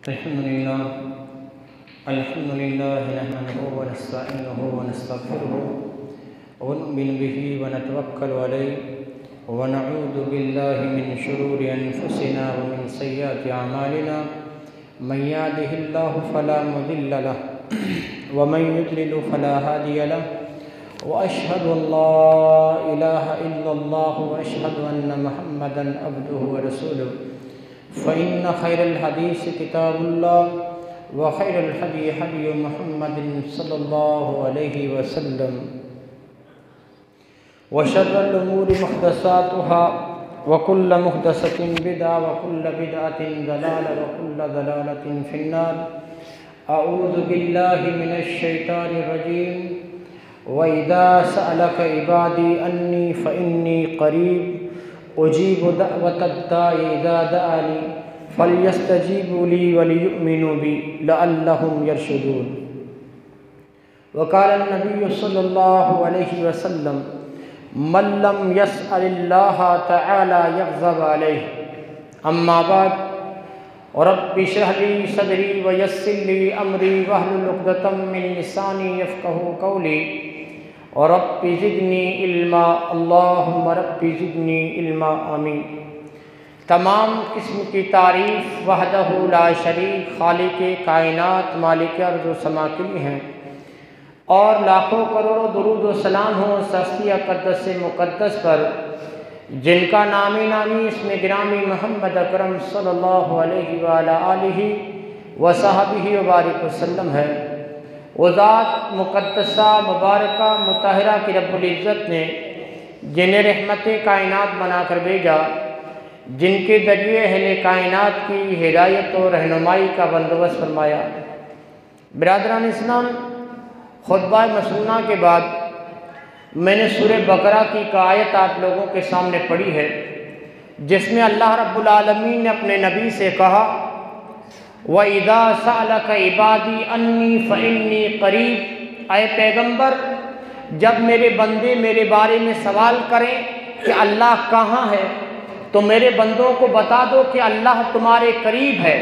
अल्हम्दुलिल्लाह नहमदुहु व नस्तईनुहु व नस्तगफिरुहु व नु'मिनु बिही व नतवक्कलु अलैहि व नऊज़ु बिल्लाहि मिन शुरूरि अनफुसिना व मिन सय्यिआति अमालिना मन यहदिहिल्लाहु फला मुदिल्ल लहु व मन युद्लिल फला हादिय लहु व अशहदु अल्ला इलाहा इल्लल्लाह व अशहदु अन्न मुहम्मदन अब्दुहु व रसूलुहु फ़इन्न खैरल हदीस किताबुल्लाह व खैरुल हदी हदी मुहम्मदिन सल्लल्लाहु अलैहि वसल्लम व शर्रुल उमूरि मुहदसातुहा व कुल्लु मुहदसतिन बिदअह व कुल्लु बिदअतिन दलालह व कुल्लु दलालतिन फिन्नार। अऊज़ु बिल्लाहि मिनश शैतानिर रजीम। व इज़ा सअलक इबादी अन्नी फ़इन्नी क़रीब उजीबु दअवतद दाई इज़ा दअनी फलयस्तजीबू ली वलियुमिनू बी लअल्लहुम यरशुदून। वक़ाल नबी सल्लल्लाहु अलैहि वसल्लम मन लम यसअलिल्लाह तआला यग़ज़ब अलैहि। अम्मा बाद रब्बि इश्रह ली सदरी व यस्सिर ली अमरी वहलुल उक़दतम मिन लिसानी यफ़क़हू क़ौली और रब्बि ज़िदनी इल्मा। अल्लाहुम्मा रब्बि ज़िदनी इल्मा आमीन। तमाम किस्म की तारीफ़ वहदहू ला शरीक खालिक़े कायनात मालिक अर्ज़ व समा के लिए हैं और लाखों करोड़ों दुरूद व सलाम हो सस्ती अक़दस मुक़द्दस पर जिनका नामी नामी इसमें गिरामी मोहम्मद अकरम सल्लल्लाहु अलैहि व अला आलिहि व सहबिहि व बारिक वसल्लम है। वो ज़ात मुक़द्दसा मुबारका मुतहरा की रब्बुल इज़्ज़त ने जिन्हें रहमत कायनात बनाकर भेजा, जिनके ज़रिए अहले कायनात की हिदायत और रहनुमाई का बंदोबस्त फरमाया। बिरादरान इस्लाम, खुतबा मसनूना के बाद मैंने सूरह बकरा की एक आयत आप लोगों के सामने पढ़ी है, जिसमें अल्लाह रब्बुल आलमीन ने अपने नबी से कहा व इज़ा सअलक इबादी अन्नी फ़इन्नी क़रीब। आए पैगंबर, जब मेरे बंदे मेरे बारे में सवाल करें कि अल्लाह कहाँ है, तो मेरे बंदों को बता दो कि अल्लाह तुम्हारे करीब है।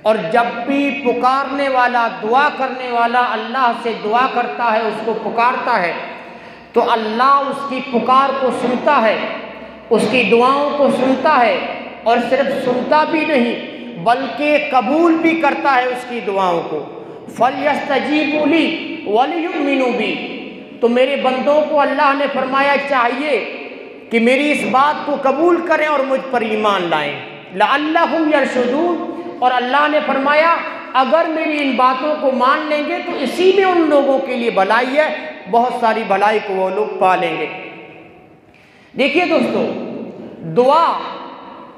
और जब भी पुकारने वाला दुआ करने वाला अल्लाह से दुआ करता है, उसको पुकारता है, तो अल्लाह उसकी पुकार को सुनता है, उसकी दुआओं को सुनता है और सिर्फ सुनता भी नहीं बल्कि कबूल भी करता है उसकी दुआओं को। फलयस्तजीबू ली वलियुमिनू बी। तो मेरे बंदों को अल्लाह ने फरमाया चाहिए कि मेरी इस बात को कबूल करें और मुझ पर ईमान लाएं। लअल्लहुम यरशुदून। और अल्लाह ने फरमाया अगर मेरी इन बातों को मान लेंगे तो इसी में उन लोगों के लिए भलाई है, बहुत सारी भलाई को वो लोग पा लेंगे। देखिए दोस्तों, दुआ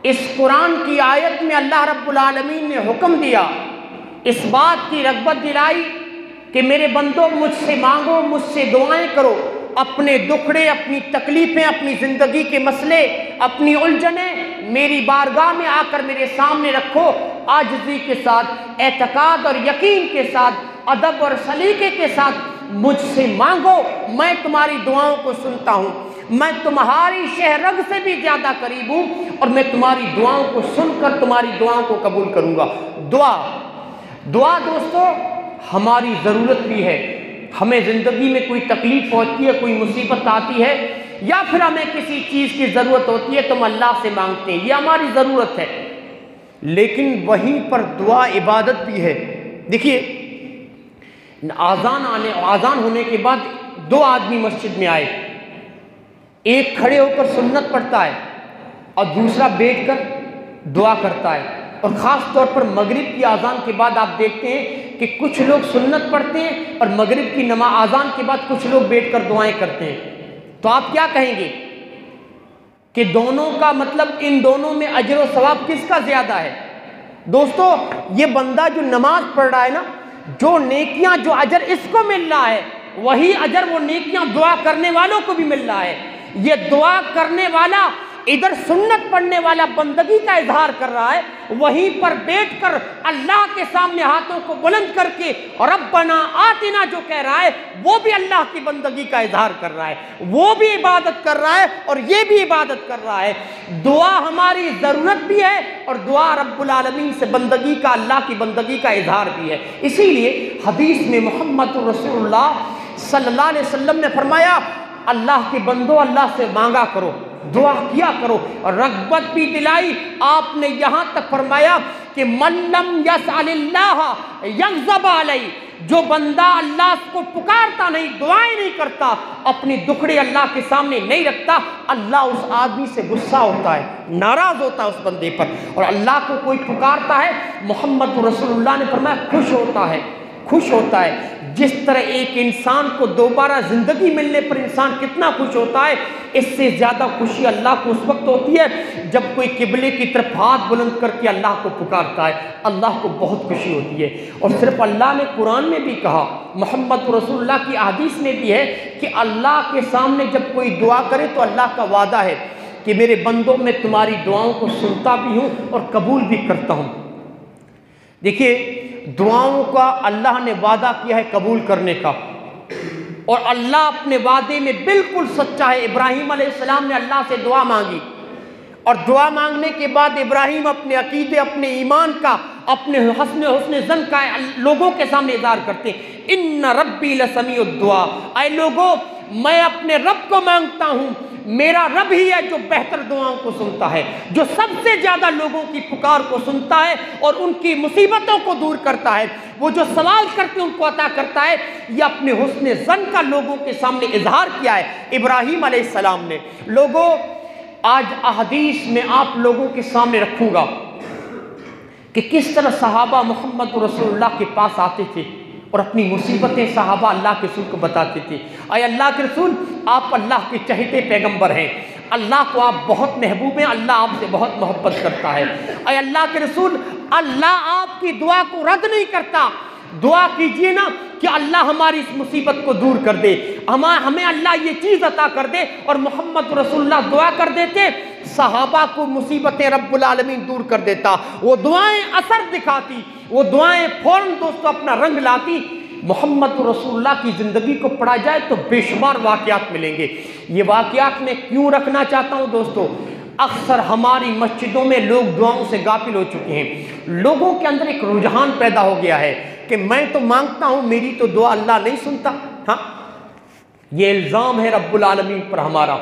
इस कुरान की आयत में अल्लाह रब्बुल आलमीन ने हुक्म दिया, इस बात की रग़बत दिलाई कि मेरे बंदों मुझसे मांगो, मुझसे दुआएं करो, अपने दुखड़े, अपनी तकलीफ़ें, अपनी ज़िंदगी के मसले, अपनी उलझनें मेरी बारगाह में आकर मेरे सामने रखो। आजिज़ी के साथ, एतकाद और यकीन के साथ, अदब और सलीके के साथ मुझसे मांगो, मैं तुम्हारी दुआओं को सुनता हूँ। मैं तुम्हारी शहरग से भी ज़्यादा करीब हूँ और मैं तुम्हारी दुआओं को सुनकर तुम्हारी दुआओं को कबूल करूँगा। दुआ दोस्तों हमारी ज़रूरत भी है। हमें ज़िंदगी में कोई तकलीफ़ होती है, कोई मुसीबत आती है या फिर हमें किसी चीज़ की ज़रूरत होती है तो हम अल्लाह से मांगते हैं, ये हमारी ज़रूरत है। लेकिन वहीं पर दुआ इबादत भी है। देखिए, आज़ान होने के बाद दो आदमी मस्जिद में आए, एक खड़े होकर सुन्नत पढ़ता है और दूसरा बैठकर दुआ करता है। और ख़ास तौर पर मगरिब की आज़ान के बाद आप देखते हैं कि कुछ लोग सुन्नत पढ़ते हैं और मगरिब की नमाज आज़ान के बाद कुछ लोग बैठकर दुआएं करते हैं। तो आप क्या कहेंगे कि दोनों का मतलब, इन दोनों में अजर व सवाब किसका ज़्यादा है? दोस्तों, ये बंदा जो नमाज पढ़ रहा है ना, जो नेकियां, जो अजर इसको मिल रहा है, वही अजर वो नेकियां दुआ करने वालों को भी मिल रहा है। ये दुआ करने वाला इधर सुन्नत पढ़ने वाला बंदगी का इजहार कर रहा है, वहीं पर बैठकर अल्लाह के सामने हाथों को बुलंद करके और रब्बना आतिना जो कह रहा है वो भी अल्लाह की बंदगी का इजहार कर रहा है, वो भी इबादत कर रहा है और ये भी इबादत कर रहा है। दुआ हमारी ज़रूरत भी है और दुआ रब्बुल आलमीन से बंदगी का, अल्लाह की बंदगी का इजहार भी है। इसीलिए हदीस में मोहम्मद रसूलुल्लाह सल्लल्लाहु अलैहि वसल्लम ने फरमाया, अल्लाह के बंदो अल्लाह से मांगा करो, दुआ किया करो, और रग़बत भी दिलाई। आपने यहाँ तक फरमाया कि मल्लम यसअलिल्लाह यग़ज़ब अलैहि, जो बंदा अल्लाह को पुकारता नहीं, दुआएं नहीं करता, अपनी दुखड़े अल्लाह के सामने नहीं रखता, अल्लाह उस आदमी से गुस्सा होता है, नाराज़ होता है उस बंदे पर। और अल्लाह को कोई पुकारता है, मोहम्मद रसूलुल्लाह ने फरमाया खुश होता है, खुश होता है। जिस तरह एक इंसान को दोबारा ज़िंदगी मिलने पर इंसान कितना खुश होता है, इससे ज़्यादा खुशी अल्लाह को उस वक्त होती है जब कोई किबले की तरफ हाथ बुलंद करके अल्लाह को पुकारता है, अल्लाह को बहुत खुशी होती है। और सिर्फ अल्लाह ने कुरान में भी कहा, मोहम्मद रसूलुल्लाह की हदीस में भी है कि अल्लाह के सामने जब कोई दुआ करे तो अल्लाह का वादा है कि मेरे बंदों में तुम्हारी दुआओं को सुनता भी हूँ और कबूल भी करता हूँ। देखिए, दुआओं का अल्लाह ने वादा किया है कबूल करने का, और अल्लाह अपने वादे में बिल्कुल सच्चा है। इब्राहीम अलैहिस्सलाम ने अल्लाह से दुआ मांगी, और दुआ मांगने के बाद इब्राहीम अपने अकीदे, अपने ईमान का, अपने हुस्न ज़न का लोगों के सामने इज़हार करते हैं, इन्ना रब्बी लसमीउद दुआ, ऐ लोगों मैं अपने रब को मांगता हूँ, मेरा रब ही है जो बेहतर दुआओं को सुनता है, जो सबसे ज़्यादा लोगों की पुकार को सुनता है और उनकी मुसीबतों को दूर करता है। वो जो सवाल करते उनको अता करता है। ये अपने हुस्न ज़न का लोगों के सामने इजहार किया है इब्राहीम अलैहिस्सलाम ने। लोगों, आज अहदीस में आप लोगों के सामने रखूँगा कि किस तरह सहाबा मोहम्मद रसूलुल्लाह के पास आते थे और अपनी मुसीबतें सहाबा अल्लाह के रसूल को बताते थे। अय अल्लाह के रसूल, आप अल्लाह के चहेते पैगंबर हैं, अल्लाह को आप बहुत महबूब हैं, अल्लाह आपसे बहुत मोहब्बत करता है। अय अल्लाह के रसूल, अल्लाह आपकी दुआ को रद्द नहीं करता, दुआ कीजिए ना कि अल्लाह हमारी इस मुसीबत को दूर कर दे, हमें अल्लाह ये चीज़ अता कर दे। और मोहम्मद रसूलुल्लाह दुआ कर देते, सहाबा को मुसीबतें रब्बुल आलमीन दूर कर देता। वो दुआएं असर दिखाती, वो दुआएं फौरन दोस्तों अपना रंग लाती। मोहम्मद रसूलुल्लाह की ज़िंदगी को पढ़ा जाए तो बेशुमार वाक़यात मिलेंगे। ये वाक़यात मैं क्यों रखना चाहता हूँ दोस्तों, अक्सर हमारी मस्जिदों में लोग दुआओं से गाफिल हो चुके हैं। लोगों के अंदर एक रुझान पैदा हो गया है कि मैं तो मांगता हूँ, मेरी तो दुआ अल्लाह नहीं सुनता। हाँ, ये इल्ज़ाम है रब्बुल आलमीन पर हमारा।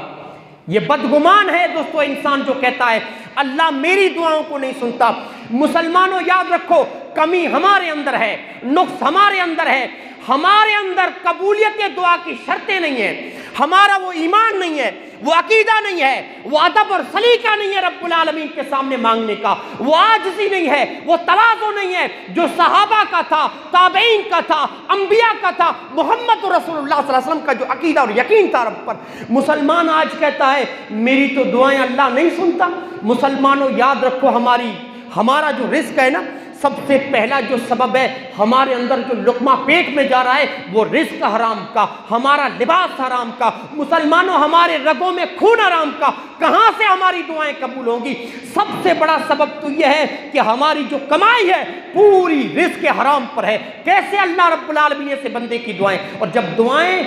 ये बदगुमान है दोस्तों इंसान जो कहता है अल्लाह मेरी दुआओं को नहीं सुनता। मुसलमानों याद रखो, कमी हमारे अंदर है, नुक्स हमारे अंदर है। हमारे अंदर कबूलियत दुआ की शर्तें नहीं है, हमारा वो ईमान नहीं है, वो अकीदा नहीं है, वो अदब और सलीका नहीं है रब्बुल आलमीन के सामने मांगने का, वो आजिज़ी नहीं है, वो तवाज़ु नहीं है जो सहाबा का था, ताबईन का था, अंबिया का था, मोहम्मद रसूलुल्लाह सल्लल्लाहु अलैहि वसल्लम का जो अकीदा और यकीन था रब पर। मुसलमान आज कहता है मेरी तो दुआएं अल्लाह नहीं सुनता। मुसलमानों याद रखो, हमारा जो रिस्क है ना, सबसे पहला जो सबब है हमारे अंदर जो लुक़मा पेट में जा रहा है वो रिस्क हराम का, हमारा लिबास हराम का। मुसलमानों, हमारे रगों में खून हराम का, कहाँ से हमारी दुआएं कबूल होंगी? सबसे बड़ा सबब तो यह है कि हमारी जो कमाई है पूरी रिस्क हराम पर है। कैसे अल्लाह रब्बुल आलमीन से बंदे की दुआएं, और जब दुआएं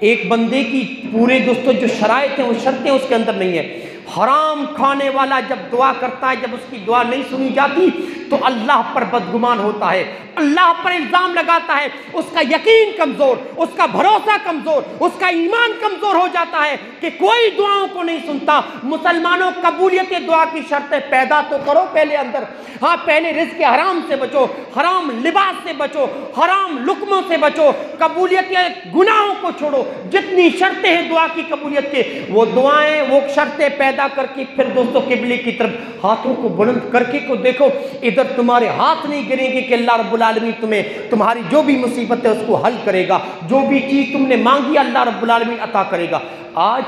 एक बंदे की पूरे दोस्तों जो शराइत हैं, वो शर्तें उसके अंदर नहीं है। हराम खाने वाला जब दुआ करता है, जब उसकी दुआ नहीं सुनी जाती तो अल्लाह पर बदगुमान होता है, अल्लाह पर इल्ज़ाम लगाता है, उसका यकीन कमज़ोर, उसका भरोसा कमज़ोर, उसका ईमान कमज़ोर हो जाता है कि कोई दुआओं को नहीं सुनता। मुसलमानों, कबूलियत दुआ की शर्तें पैदा तो करो पहले अंदर। हाँ, पहले रिज़्क़ हराम से बचो, हराम लिबास से बचो, हराम लुक़मों से बचो, कबूलियत गुनाहों को छोड़ो। जितनी शर्तें हैं दुआ की कबूलियत के, वो दुआएं, वो शर्तें पैदा करके फिर दोस्तों किबले की तरफ हाथों को बुलंद करके को देखो, इधर तुम्हारे हाथ नहीं गिरेंगे कि अल्लाह रब्बुल आलमीन तुम्हें तुम्हारी जो भी मुसीबत है उसको हल करेगा, जो भी चीज़ तुमने मांगी अल्लाह रब्बुल आलमीन अता करेगा। आज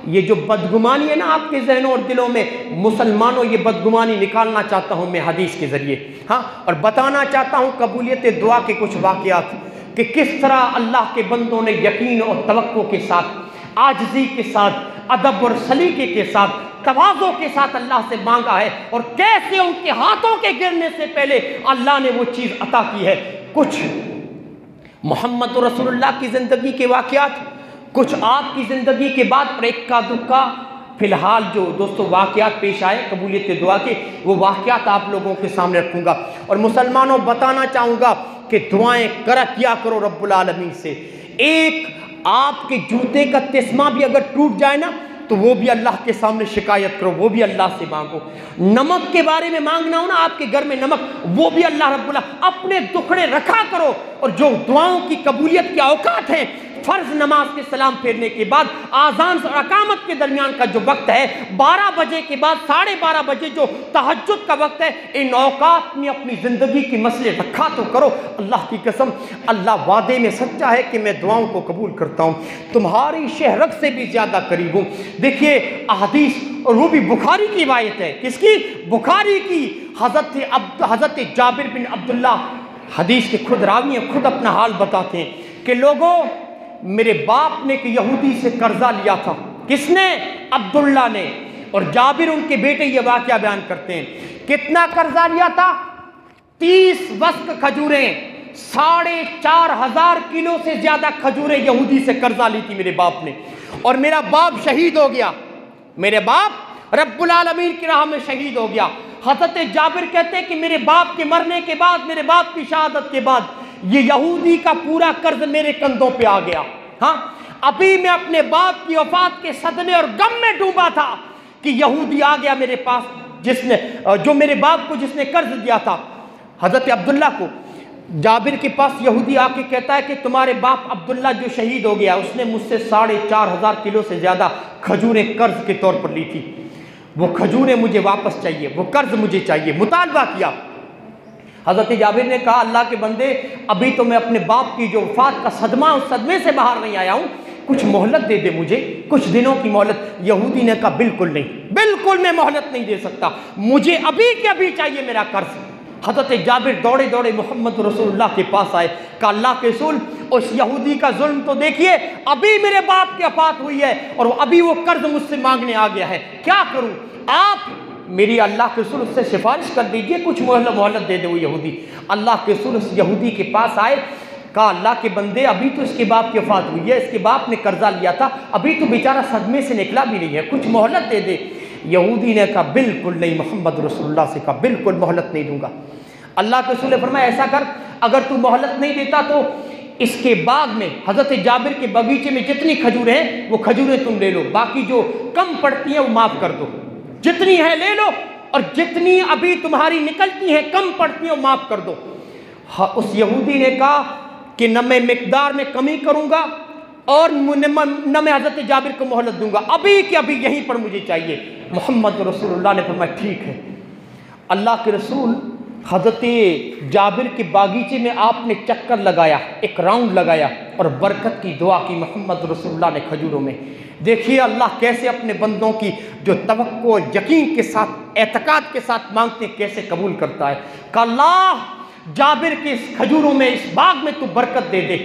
ये जो बदगुमानी है ना आपके जहनों और दिलों में, मुसलमानों, ये बदगुमानी निकालना चाहता हूँ मैं हदीस के ज़रिए। हाँ, और बताना चाहता हूँ कबूलियत दुआ के कुछ वाक़यात कि किस तरह अल्लाह के बंदों ने यकीन और तवक्को के साथ, आजिज़ी के साथ, अदब और सलीके के साथ तवाज़ो के साथ अल्लाह से मांगा है और कैसे उनके हाथों के गिरने से पहले अल्लाह ने वो चीज़ अता की है। कुछ मोहम्मद रसूलुल्लाह की ज़िंदगी के वाक़यात, कुछ आपकी ज़िंदगी के बाद और इक्का दुक्का फ़िलहाल जो दोस्तों वाक़यात पेश आए कबूलियत दुआ के, वो वाक़यात आप लोगों के सामने रखूँगा। और मुसलमानों बताना चाहूँगा कि दुआएँ किया करो रब्बुल आलमीन से। एक आपके जूते का तिस्मा भी अगर टूट जाए ना तो वो भी अल्लाह के सामने शिकायत करो, वो भी अल्लाह से मांगो। नमक के बारे में मांगना हो ना, आपके घर में नमक, वो भी अल्लाह रब्बुल अपने दुखड़े रखा करो। और जो दुआओं की कबूलियत के औकात हैं, फ़र्ज नमाज के सलाम फेरने के बाद आज़ान और अकामत के दरमियान का जो वक्त है, 12 बजे के बाद 12:30 बजे जो तहज्जुद का वक्त है, इन औकात में अपनी ज़िंदगी के मसले रखा तो करो। अल्लाह की कसम, अल्लाह वादे में सच्चा है कि मैं दुआओं को कबूल करता हूँ, तुम्हारी शहरत से भी ज़्यादा करीब हूँ। देखिए अहदीस, और वो भी बुखारी की रिवायत है। किसकी? बुखारी की। हज़रत जाबिर बिन अब्दुल्ला हदीस के खुद रावी हैं, खुद अपना हाल बताते हैं कि लोगों, मेरे बाप ने कि यहूदी से कर्जा लिया था। किसने? अब्दुल्ला ने। और जाबिर उनके बेटे ये वाक़या बयान करते हैं। कितना कर्जा लिया था? 30 वस्क खजूरें, 4,500 किलो से ज़्यादा खजूरें यहूदी से कर्जा ली थी मेरे बाप ने। और मेरा बाप शहीद हो गया, मेरे बाप रब्बुल आलमीन की राह में शहीद हो गया। हज़रत जाबिर कहते हैं कि मेरे बाप के मरने के बाद, मेरे बाप की शहादत के बाद, ये यहूदी का पूरा कर्ज मेरे कंधों पे आ गया। हाँ, अभी मैं अपने बाप की वफात के सदमे और गम में डूबा था कि यहूदी आ गया मेरे पास, जिसने जो मेरे बाप को जिसने कर्ज दिया था, हज़रत अब्दुल्ला को। जाबिर के पास यहूदी आके कहता है कि तुम्हारे बाप अब्दुल्ला जो शहीद हो गया, उसने मुझसे 4,500 किलो से ज़्यादा खजूरें कर्ज के तौर पर ली थी। वो खजूरें मुझे वापस चाहिए, वो कर्ज मुझे चाहिए। मुतालबा किया। हज़रत जाबिर ने कहा, अल्लाह के बंदे, अभी तो मैं अपने बाप की जो वफात का सदमा, उस सदमे से बाहर नहीं आया हूँ, कुछ मोहलत दे दे मुझे, कुछ दिनों की मोहलत। यहूदी ने कहा, बिल्कुल नहीं, बिल्कुल मैं मोहलत नहीं दे सकता, मुझे अभी के अभी चाहिए मेरा कर्ज। हज़रत जाबिर दौड़े दौड़े मोहम्मद रसूलुल्लाह के पास आए, कहा, अल्लाह के रसूल, उस यहूदी का जुल्म तो देखिए, अभी मेरे बाप की वफात हुई है और अभी वो कर्ज मुझसे मांगने आ गया है, क्या करूँ? आप मेरी अल्लाह के रसूल उससे सिफारिश कर दीजिए, कुछ मोहलत दे दे वो यहूदी। अल्लाह के रसूल उस यहूदी के पास आए, कहा, अल्लाह के बंदे, अभी तो इसके बाप की वफात हुई है, इसके बाप ने कर्जा लिया था, अभी तो बेचारा सदमे से निकला भी नहीं है, कुछ मोहलत दे दे। यहूदी ने कहा, बिल्कुल नहीं, मोहम्मद रसूलुल्लाह से कहा, बिल्कुल मोहलत नहीं दूंगा। अल्लाह के रसूल ने फरमाया, ऐसा कर, अगर तू मोहलत नहीं देता तो इसके बाग में, हज़रत जाबिर के बगीचे में जितनी खजूरें हैं वो खजूरें तुम ले लो, बाकी जो कम पड़ती हैं वो माफ़ कर दो, जितनी है ले लो, और जितनी अभी तुम्हारी निकलती हैं कम पड़ती हैं वो माफ़ कर दो। हाँ, उस यहूदी ने कहा कि न मैं मिकदार में कमी करूँगा और न मैं हज़रत जाबिर को मोहलत दूंगा, अभी कि अभी यहीं पर मुझे चाहिए। मोहम्मद रसूलुल्लाह ने फरमाया, ठीक है। अल्लाह के रसूल हज़रत जाबिर के बागीचे में आपने चक्कर लगाया, एक राउंड लगाया और बरकत की दुआ की मोहम्मद रसूलुल्लाह ने खजूरों में। देखिए अल्लाह कैसे अपने बंदों की जो तवक्को और यकीन के साथ, एतकाद के साथ मांगते हैं, कैसे कबूल करता है। का अल्लाह जाबिर के इस खजूरों में, इस बाग में तू बरकत दे दे।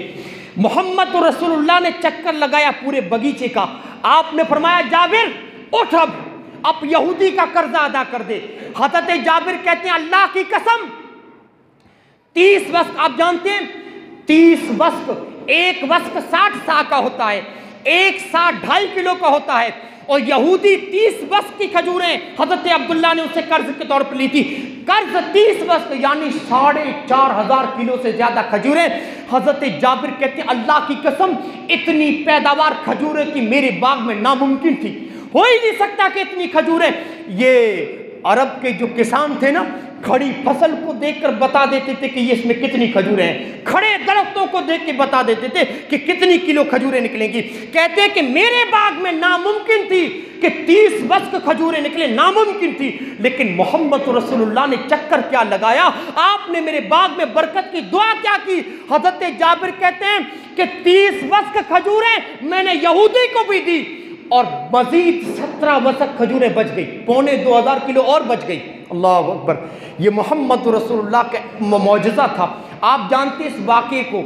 मोहम्मद रसूलुल्लाह ने चक्कर लगाया पूरे बगीचे का, आपने फरमाया, जाबिर उठ, अब यहूदी का कर्जा अदा कर दे। हज़रत जाबिर कहते हैं, अल्लाह की कसम, 30 वस्क, आप जानते हैं 30 वस्क, एक वस्क 60 सा का होता है, एक सा 2.5 किलो का होता है, और यहूदी 30 वस्क की खजूरें हज़रत अब्दुल्ला ने उससे कर्ज के तौर पर ली थी। कर्ज 30 वस्क यानी 4,500 किलो से ज़्यादा खजूरें। हज़रत जाबिर कहते हैं, अल्लाह की कसम, इतनी पैदावार खजूरें की मेरे बाग में नामुमकिन थी, हो ही नहीं सकता कि इतनी खजूरें। ये अरब के जो किसान थे ना, खड़ी फसल को देखकर बता देते थे कि ये इसमें कितनी खजूरें हैं, खड़े दरख्तों को देख के बता देते थे कि कितनी किलो खजूरें निकलेंगी। कहते हैं कि मेरे बाग में नामुमकिन थी कि 30 वस्क खजूरें निकले, नामुमकिन थी, लेकिन मोहम्मद रसूलुल्लाह ने चक्कर क्या लगाया, आपने मेरे बाग में बरकत की दुआ क्या की। हज़रत जाबिर कहते हैं कि 30 वस्क खजूरें मैंने यहूदी को भी दी और मजीद 17 वस्क खजूरें बच गई, 2,2500 किलो और बच गई। अल्लाह अकबर, ये मोहम्मद रसूलुल्लाह का मौजज़ा था। आप जानते इस वाक़े को,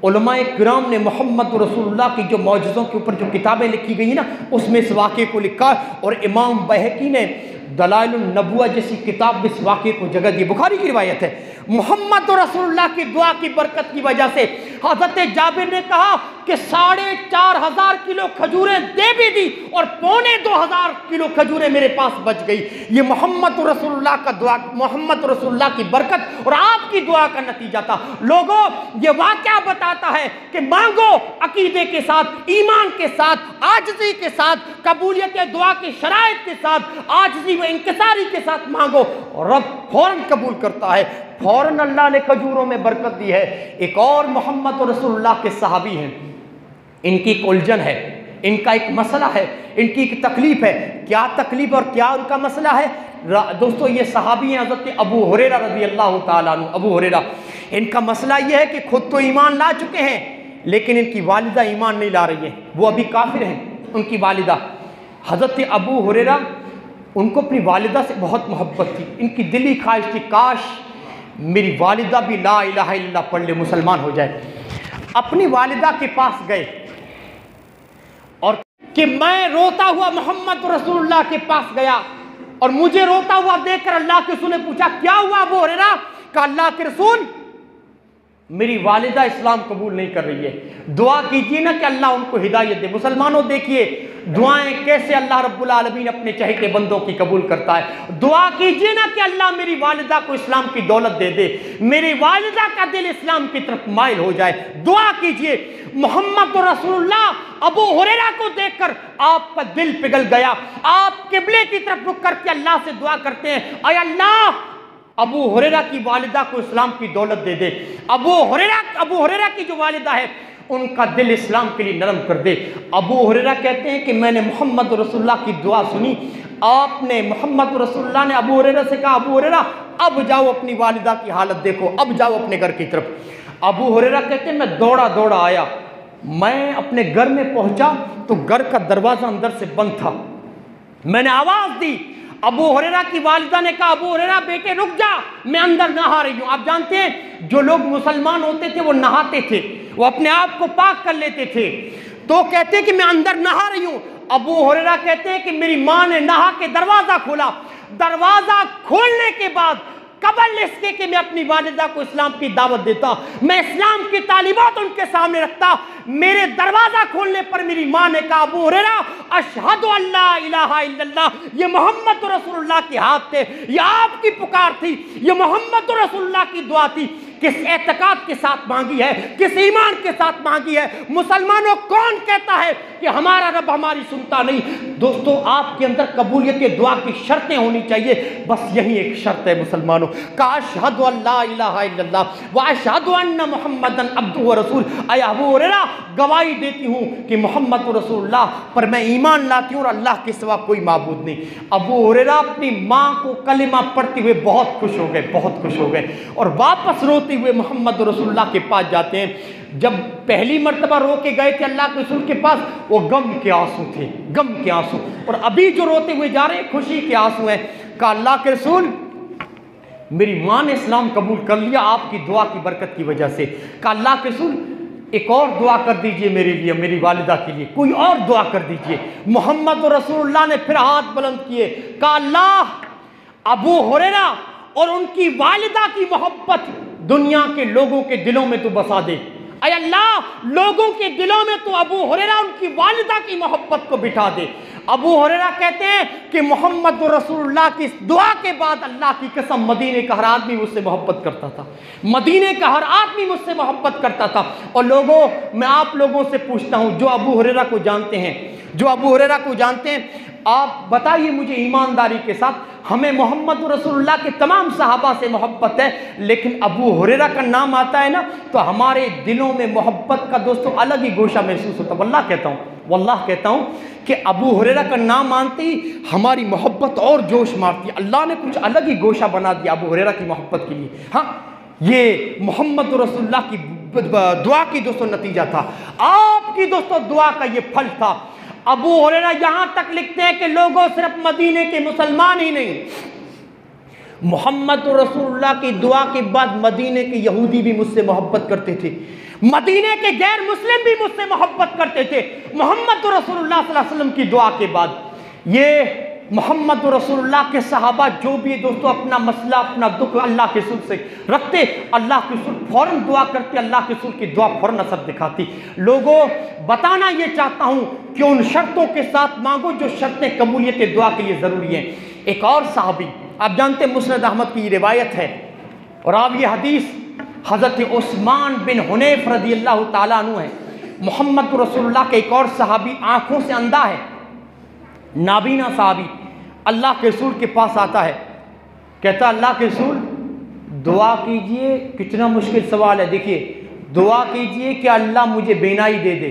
उलमाए किराम ने मोहम्मद रसूलुल्लाह की जो मौजज़ों के ऊपर जो किताबें लिखी गई ना, उसमें इस वाक़े को लिखा। और इमाम बहकी ने दलाइलुन नबुव्वह जैसी किताब में इस वाक़े को जगह दी। बुखारी की रिवायत है, मोहम्मद रसूलुल्लाह की दुआ की बरकत की वजह से हज़रत जाबिर ने कहा कि 4,500 किलो खजूरें दे भी दी और 2,25 किलो खजूरें मेरे पास बच गई। ये मोहम्मद रसूलुल्लाह का दुआ, मोहम्मद रसूलुल्लाह की बरकत और आपकी दुआ का नतीजा था। लोगों, ये वाक़या बताता है कि मांगो अकीदे के साथ, ईमान के साथ, आजिज़ी के साथ, कबूलियत दुआ की शराइत के साथ, आजिज़ी व इंकिसारी के साथ मांगो और रब फौरन कबूल करता है। फौरन अल्लाह ने खजूरों में बरकत दी है। एक और मोहम्मद रसूलुल्लाह के सहाबी हैं, इनकी एक उलझन है, इनका एक मसला है, इनकी एक तकलीफ है। क्या तकलीफ और क्या उनका मसला है दोस्तों? ये सहाबी हैं हज़रत अबू हुरैरा रज़ी अल्लाह ताला अन्हु। अबू हुरैरा, इनका मसला ये है कि खुद तो ईमान ला चुके हैं, लेकिन इनकी वालिदा ईमान नहीं ला रही है, वो अभी काफिर हैं। उनकी वालिदा हज़रत अबू हुरैरा, उनको अपनी वालिदा से बहुत मोहब्बत थी। इनकी दिली ख्वाहिश थी काश मेरी वालिदा भी ला इलाहा इल्लल्लाह पढ़ ले, मुसलमान हो जाए। अपनी वालिदा के पास गए और कि मैं रोता हुआ मोहम्मद रसूलुल्लाह के पास गया और मुझे रोता हुआ देखकर अल्लाह के रसूल ने पूछा, क्या हुआ अबू हुरैरा? कहा, अल्लाह के रसूल, मेरी वालिदा इस्लाम कबूल नहीं कर रही है, दुआ कीजिए ना कि अल्लाह उनको हिदायत दे। मुसलमानों, देखिए दुआएं कैसे अल्लाह रब्बुल आलमीन अपने चहेते बंदों की कबूल करता है। दुआ कीजिए ना कि अल्लाह मेरी वालिदा को इस्लाम की दौलत दे दे, मेरी वालिदा का दिल इस्लाम की तरफ माइल हो जाए। दुआ कीजिए। मोहम्मद रसूलुल्लाह अबू हुरैरा को देखकर आपका दिल पिघल गया। आप किबले की तरफ रुक करके अल्लाह से दुआ करते हैं, अय अल्लाह अबू हुरैरा की वालिदा को इस्लाम की दौलत दे दे। अबू हुरैरा की जो वालिदा है उनका दिल इस्लाम के लिए नरम कर दे। अबू हुरैरा कहते हैं कि मैंने मोहम्मद रसूलुल्लाह की दुआ सुनी। आपने मोहम्मद रसूलुल्लाह ने अबू हुरैरा से कहा, अबू हुरैरा अब जाओ अपनी वालिदा की हालत देखो, अब जाओ अपने घर की तरफ। अबू हुरैरा कहते हैं मैं दौड़ा दौड़ा आया, मैं अपने घर में पहुंचा तो घर का दरवाजा अंदर से बंद था। मैंने आवाज दी, अबू हुरैरा की वालिदा ने कहा, अबू हुरैरा बेटे रुक जा, मैं अंदर नहा रही हूं। आप जानते हैं जो लोग मुसलमान होते थे वो नहाते थे, वो अपने आप को पाक कर लेते थे। तो कहते हैं कि मैं अंदर नहा रही हूं। अबू हुरैरा कहते हैं कि मेरी मां ने नहा के दरवाजा खोला। दरवाजा खोलने के बाद कबल इसके कि मैं अपनी वालिदा को इस्लाम की दावत देता, मैं इस्लाम की तालीमात उनके सामने रखता, मेरे दरवाजा खोलने पर मेरी मां ने कहा, अबू हुरैरा अशहदु अल्ला इलाहा इल्लल्लाह, ये मोहम्मद रसूलुल्लाह के हाथ थे, ये आपकी पुकार थी, ये मोहम्मद रसूलुल्लाह की दुआ थी। किस एतकाद के साथ मांगी है, किस ईमान के साथ मांगी है। मुसलमानों, कौन कहता है कि हमारा रब हमारी सुनता नहीं? दोस्तों, आपके अंदर कबूलियत दुआ की शर्तें होनी चाहिए। बस यही एक शर्त है मुसलमानों का, अशहदु अल्ला इलाहा इल्लल्लाह व अशहदु अन्ना मुहम्मदन अब्दुहु व रसूल। अय अबू हुरैरा, गवाही देती हूँ कि मोहम्मद रसूलुल्लाह पर मैं ईमान लाती हूँ और अल्लाह के सिवा कोई माबूद नहीं। अबू हुरैरा अपनी माँ को कलिमा पढ़ते हुए बहुत खुश हो गए, बहुत खुश हो गए और वापस रोते हुए मोहम्मद रसूलुल्लाह के पास जाते हैं। जब पहली मर्तबा रो के गए थे अल्लाह के रसूल के पास, वो गम के आंसू थे, गम के आंसू। और अभी जो रोते हुए जा रहे हैं खुशी के आंसू हैं। कहा, अल्लाह के रसूल, मेरी माँ ने इस्लाम कबूल कर लिया आपकी दुआ की बरकत की वजह से। कहा, अल्लाह के रसूल, एक और दुआ कर दीजिए मेरे लिए, मेरी वालिदा के लिए कोई और दुआ कर दीजिए। मोहम्मद रसूलुल्लाह ने फिर हाथ बुलंद किए। कहा, अल्लाह अबू हुरैरा और उनकी वालिदा की मोहब्बत दुनिया के लोगों के दिलों में तू बसा दे। अय अल्लाह, लोगों के दिलों में तो अबू हुरैरा उनकी वालिदा की मोहब्बत को बिठा दे। अबू हुरैरा कहते हैं कि मोहम्मद रसूलुल्लाह की दुआ के बाद अल्लाह की कसम मदीने का हर आदमी मुझसे मोहब्बत करता था, मदीने का हर आदमी मुझसे मोहब्बत करता था। और लोगों, मैं आप लोगों से पूछता हूँ जो अबू हुरैरा को जानते हैं, जो अबू हुरैरा को जानते हैं, आप बताइए मुझे ईमानदारी के साथ, हमें मोहम्मद रसूलुल्लाह के तमाम सहाबा से मोहब्बत है, लेकिन अबू हुरैरा का नाम आता है ना तो हमारे दिलों में मोहब्बत का दोस्तों अलग ही गोशा महसूस होता है। वल्लाह कहता हूँ कि अबू हुरैरा का नाम मानते ही हमारी मोहब्बत और जोश मारती है। अल्लाह ने कुछ अलग ही गोशा बना दिया अबू हुरैरा की मोहब्बत के लिए। हाँ, ये मोहम्मद रसूलुल्लाह की दुआ की दोस्तों नतीजा था, आपकी दोस्तों दुआ का ये फल था। अबू हुरैरा यहां तक लिखते हैं कि लोगों, सिर्फ मदीने के मुसलमान ही नहीं, मोहम्मद रसूलुल्लाह की दुआ के बाद मदीने के यहूदी भी मुझसे मोहब्बत करते थे, मदीने के गैर मुस्लिम भी मुझसे मोहब्बत करते थे। मोहम्मद रसूलुल्लाह सल्लल्लाहु अलैहि वसल्लम की दुआ के बाद ये मोहम्मद रसूलुल्लाह के सहाबा जो भी दोस्तों अपना मसला अपना दुख अल्लाह के रसूल से रखते, अल्लाह के रसूल फ़ौरन दुआ करते, अल्लाह के रसूल की दुआ फ़ौरन असर दिखाती। लोगों, बताना ये चाहता हूँ कि उन शर्तों के साथ मांगो जो शर्तें कबूलियत दुआ के लिए ज़रूरी हैं। एक और सहाबी, आप जानते हैं मुस्नद अहमद की रिवायत है और आप ये हदीस हज़रत उस्मान बिन हुनैफ रज़ी अल्लाह ताला अन्हु है। मोहम्मद रसूलुल्लाह के एक और सहाबी आँखों से अंधा है, नाबीना साहबी, अल्लाह के रसूल के पास आता है, कहता अल्लाह के रसूल दुआ कीजिए। कितना मुश्किल सवाल है, देखिए, दुआ कीजिए कि अल्लाह मुझे बेनाई दे दे,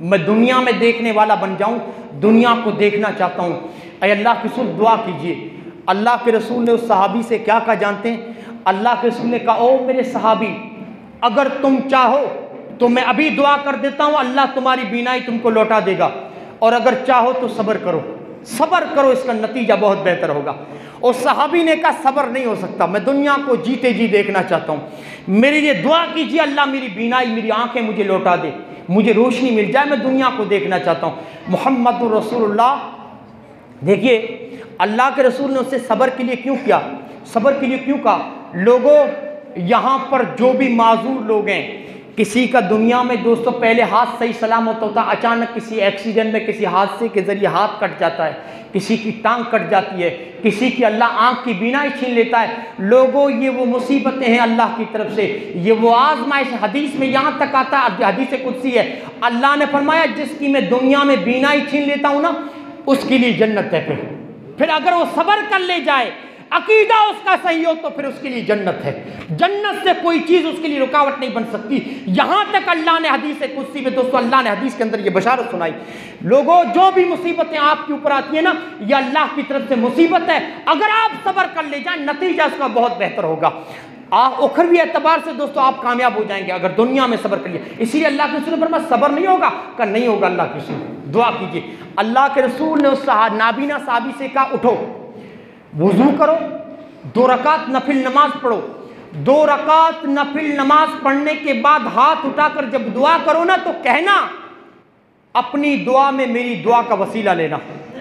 मैं दुनिया में देखने वाला बन जाऊं, दुनिया को देखना चाहता हूं, ऐ अल्लाह के रसूल दुआ कीजिए। अल्लाह के रसूल ने उस सहाबी से क्या कहा जानते हैं? अल्लाह के रसूल ने कहा, ओ मेरे सहाबी, अगर तुम चाहो तो मैं अभी दुआ कर देता हूं, अल्लाह तुम्हारी बीनाई तुमको लौटा देगा, और अगर चाहो तो सब्र करो, सब्र करो, इसका नतीजा बहुत बेहतर होगा। उस सहाबी ने कहा सब्र नहीं हो सकता, मैं दुनिया को जीते जी देखना चाहता हूँ, मेरे लिए दुआ कीजिए, अल्लाह मेरी बीनाई मेरी आंखें मुझे लौटा दे, मुझे रोशनी मिल जाए, मैं दुनिया को देखना चाहता हूँ। मोहम्मद रसूलुल्लाह, देखिए अल्लाह के रसूल ने उससे सब्र के लिए क्यों किया, सब्र के लिए क्यों कहा? लोगों, यहाँ पर जो भी माजूर लोग हैं, किसी का दुनिया में दोस्तों पहले हाथ सही सलामत होता, अचानक किसी एक्सीडेंट में किसी हादसे के जरिए हाथ कट जाता है, किसी की टांग कट जाती है, किसी की अल्लाह आंख की बीनाई छीन लेता है। लोगों, ये वो मुसीबतें हैं अल्लाह की तरफ से, ये वो आजमाइश। हदीस में यहाँ तक आता है, हदीस कुदसी है, अल्लाह ने फरमाया जिसकी मैं दुनिया में बीनाई छीन लेता हूँ ना, उसके लिए जन्नत है। फिर अगर वो सब्र कर ले जाए, अकीदा उसका सही हो, तो फिर उसके लिए जन्नत है। जन्नत से कोई चीज़ उसके लिए रुकावट नहीं बन सकती। यहाँ तक अल्लाह ने हदीस कुदसी में दोस्तों, अल्लाह ने हदीस के अंदर ये बशारत सुनाई, लोगों जो भी मुसीबतें आपके ऊपर आती है ना, ये अल्लाह की तरफ से मुसीबत है, अगर आप सब्र कर ले जाए, नतीजा उसका बहुत बेहतर होगा। उखरवी एतबार से दोस्तों आप कामयाब हो जाएंगे अगर दुनिया में सब्र करिए। इसीलिए अल्लाह के रसूल ने फरमाया सब्र नहीं होगा का नहीं होगा, अल्लाह के रसूल दुआ कीजिए। अल्लाह के रसूल ने उस नाबीना साहबी से कहा उठो, वुजू करो, 2 रकात नफिल नमाज पढ़ो। 2 रकात नफिल नमाज पढ़ने के बाद हाथ उठाकर जब दुआ करो ना, तो कहना अपनी दुआ में मेरी दुआ का वसीला लेना,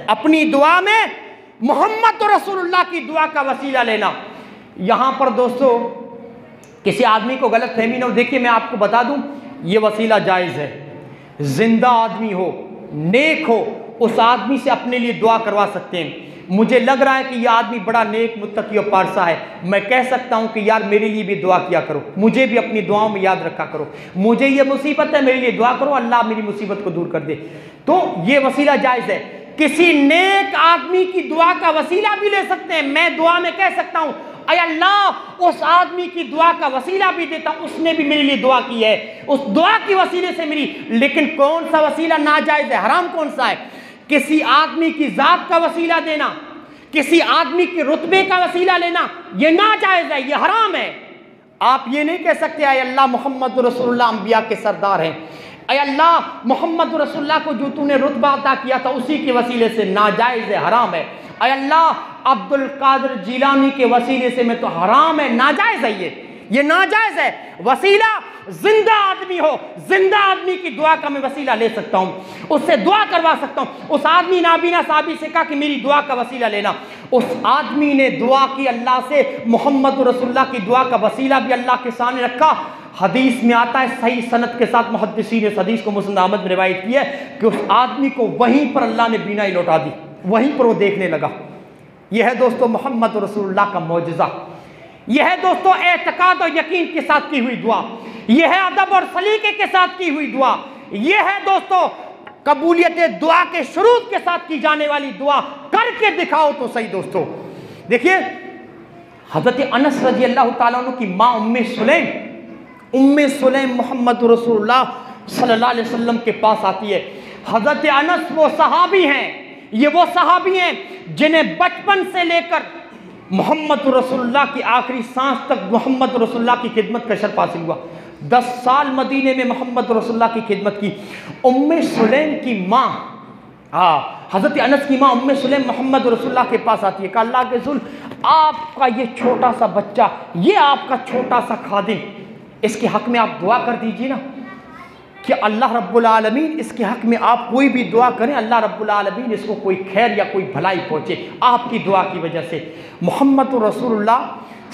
अपनी दुआ में मोहम्मद रसूलुल्लाह की दुआ का वसीला लेना। यहाँ पर दोस्तों किसी आदमी को गलत फहमी ना हो, देखिए मैं आपको बता दूं, ये वसीला जायज़ है। जिंदा आदमी हो, नेक हो, उस आदमी से अपने लिए दुआ करवा सकते हैं। मुझे लग रहा है कि यह आदमी बड़ा नेक मुत्तकी और पारसा है, मैं कह सकता हूं कि यार मेरे लिए भी दुआ किया करो, मुझे भी अपनी दुआओं में याद रखा करो, मुझे ये मुसीबत है, मेरे लिए दुआ करो, अल्लाह मेरी मुसीबत को दूर कर दे। तो ये वसीला जायज़ है। किसी नेक आदमी की दुआ का वसीला भी ले सकते हैं। मैं दुआ में कह सकता हूं अय अल्लाह उस आदमी की दुआ का वसीला भी देता, उसने भी मेरे लिए दुआ की है, उस दुआ की वसीले से मेरी। लेकिन कौन सा वसीला नाजायज है, हराम कौन सा है? किसी आदमी की जात का वसीला देना, किसी आदमी के रुतबे का वसीला लेना, यह नाजायज है, यह हराम है। आप ये नहीं कह सकते अय अल्लाह मोहम्मद रसूलुल्लाह अंबिया के सरदार हैं, अय अल्लाह मोहम्मद रसूलुल्लाह को जो तूने रुतबा अता किया था उसी के वसीले से, नाजायज है, हराम है। अय अल्लाह अब्दुल कादिर जिलानी के वसीले से मैं, तो हराम है, नाजायज है, ये नाजायज है। वसीला जिंदा आदमी हो, जिंदा आदमी की दुआ का मैं वसीला ले सकता हूं, उससे दुआ करवा सकता हूं। उस आदमी नाबीना साहबी से कहा कि मेरी दुआ का वसीला लेना, उस आदमी ने दुआ की अल्लाह से, मोहम्मद रसूलुल्लाह की दुआ का वसीला भी अल्लाह के सामने रखा। हदीस में आता है सही सनद के साथ, मुहद्दिसीन ने इस हदीस को मुस्नद अहमद में रिवायत की है कि उस आदमी को वहीं पर अल्लाह ने बीनाई लौटा दी, वहीं पर वो देखने लगा। यह है दोस्तों मोहम्मद रसूलुल्लाह का मौजज़ा। यह है दोस्तों एतकाद और यकीन के साथ की हुई दुआ, यह है अदब और सलीके के साथ की हुई दुआ, यह है दोस्तों कबूलियत दुआ के शुरूत के साथ की जाने वाली दुआ। करके दिखाओ तो सही। दोस्तों देखिए हज़रत अनस रजी अल्लाह ताला अन्हु की माँ उम्मे सुलैम मोहम्मद रसूलुल्लाह सल्लल्लाहु अलैहि वसल्लम के पास आती है। हज़रत अनस वो सहाबी हैं, ये वो सहाबी हैं जिन्हें बचपन से लेकर मोहम्मद रसूलुल्लाह की आखिरी सांस तक मोहम्मद रसूलुल्लाह की खिदमत का शर्फ हासिल हुआ। 10 साल मदीने में मोहम्मद रसूलुल्लाह की खिदमत की। उम्मे सुलैम की माँ, हज़रत अनस की माँ उम्मे सुलैम मोहम्मद रसूलुल्लाह के पास आती है, कहा अल्लाह के रसूल आपका ये छोटा सा बच्चा, ये आपका छोटा सा खादिम, इसके हक में आप दुआ कर दीजिए ना कि अल्लाह रब्बुल आलमीन इसके हक में आप कोई भी दुआ करें, अल्लाह रब्बुल आलमीन इसको कोई खैर या कोई भलाई पहुँचे आपकी दुआ की वजह से। मोहम्मद रसूलुल्लाह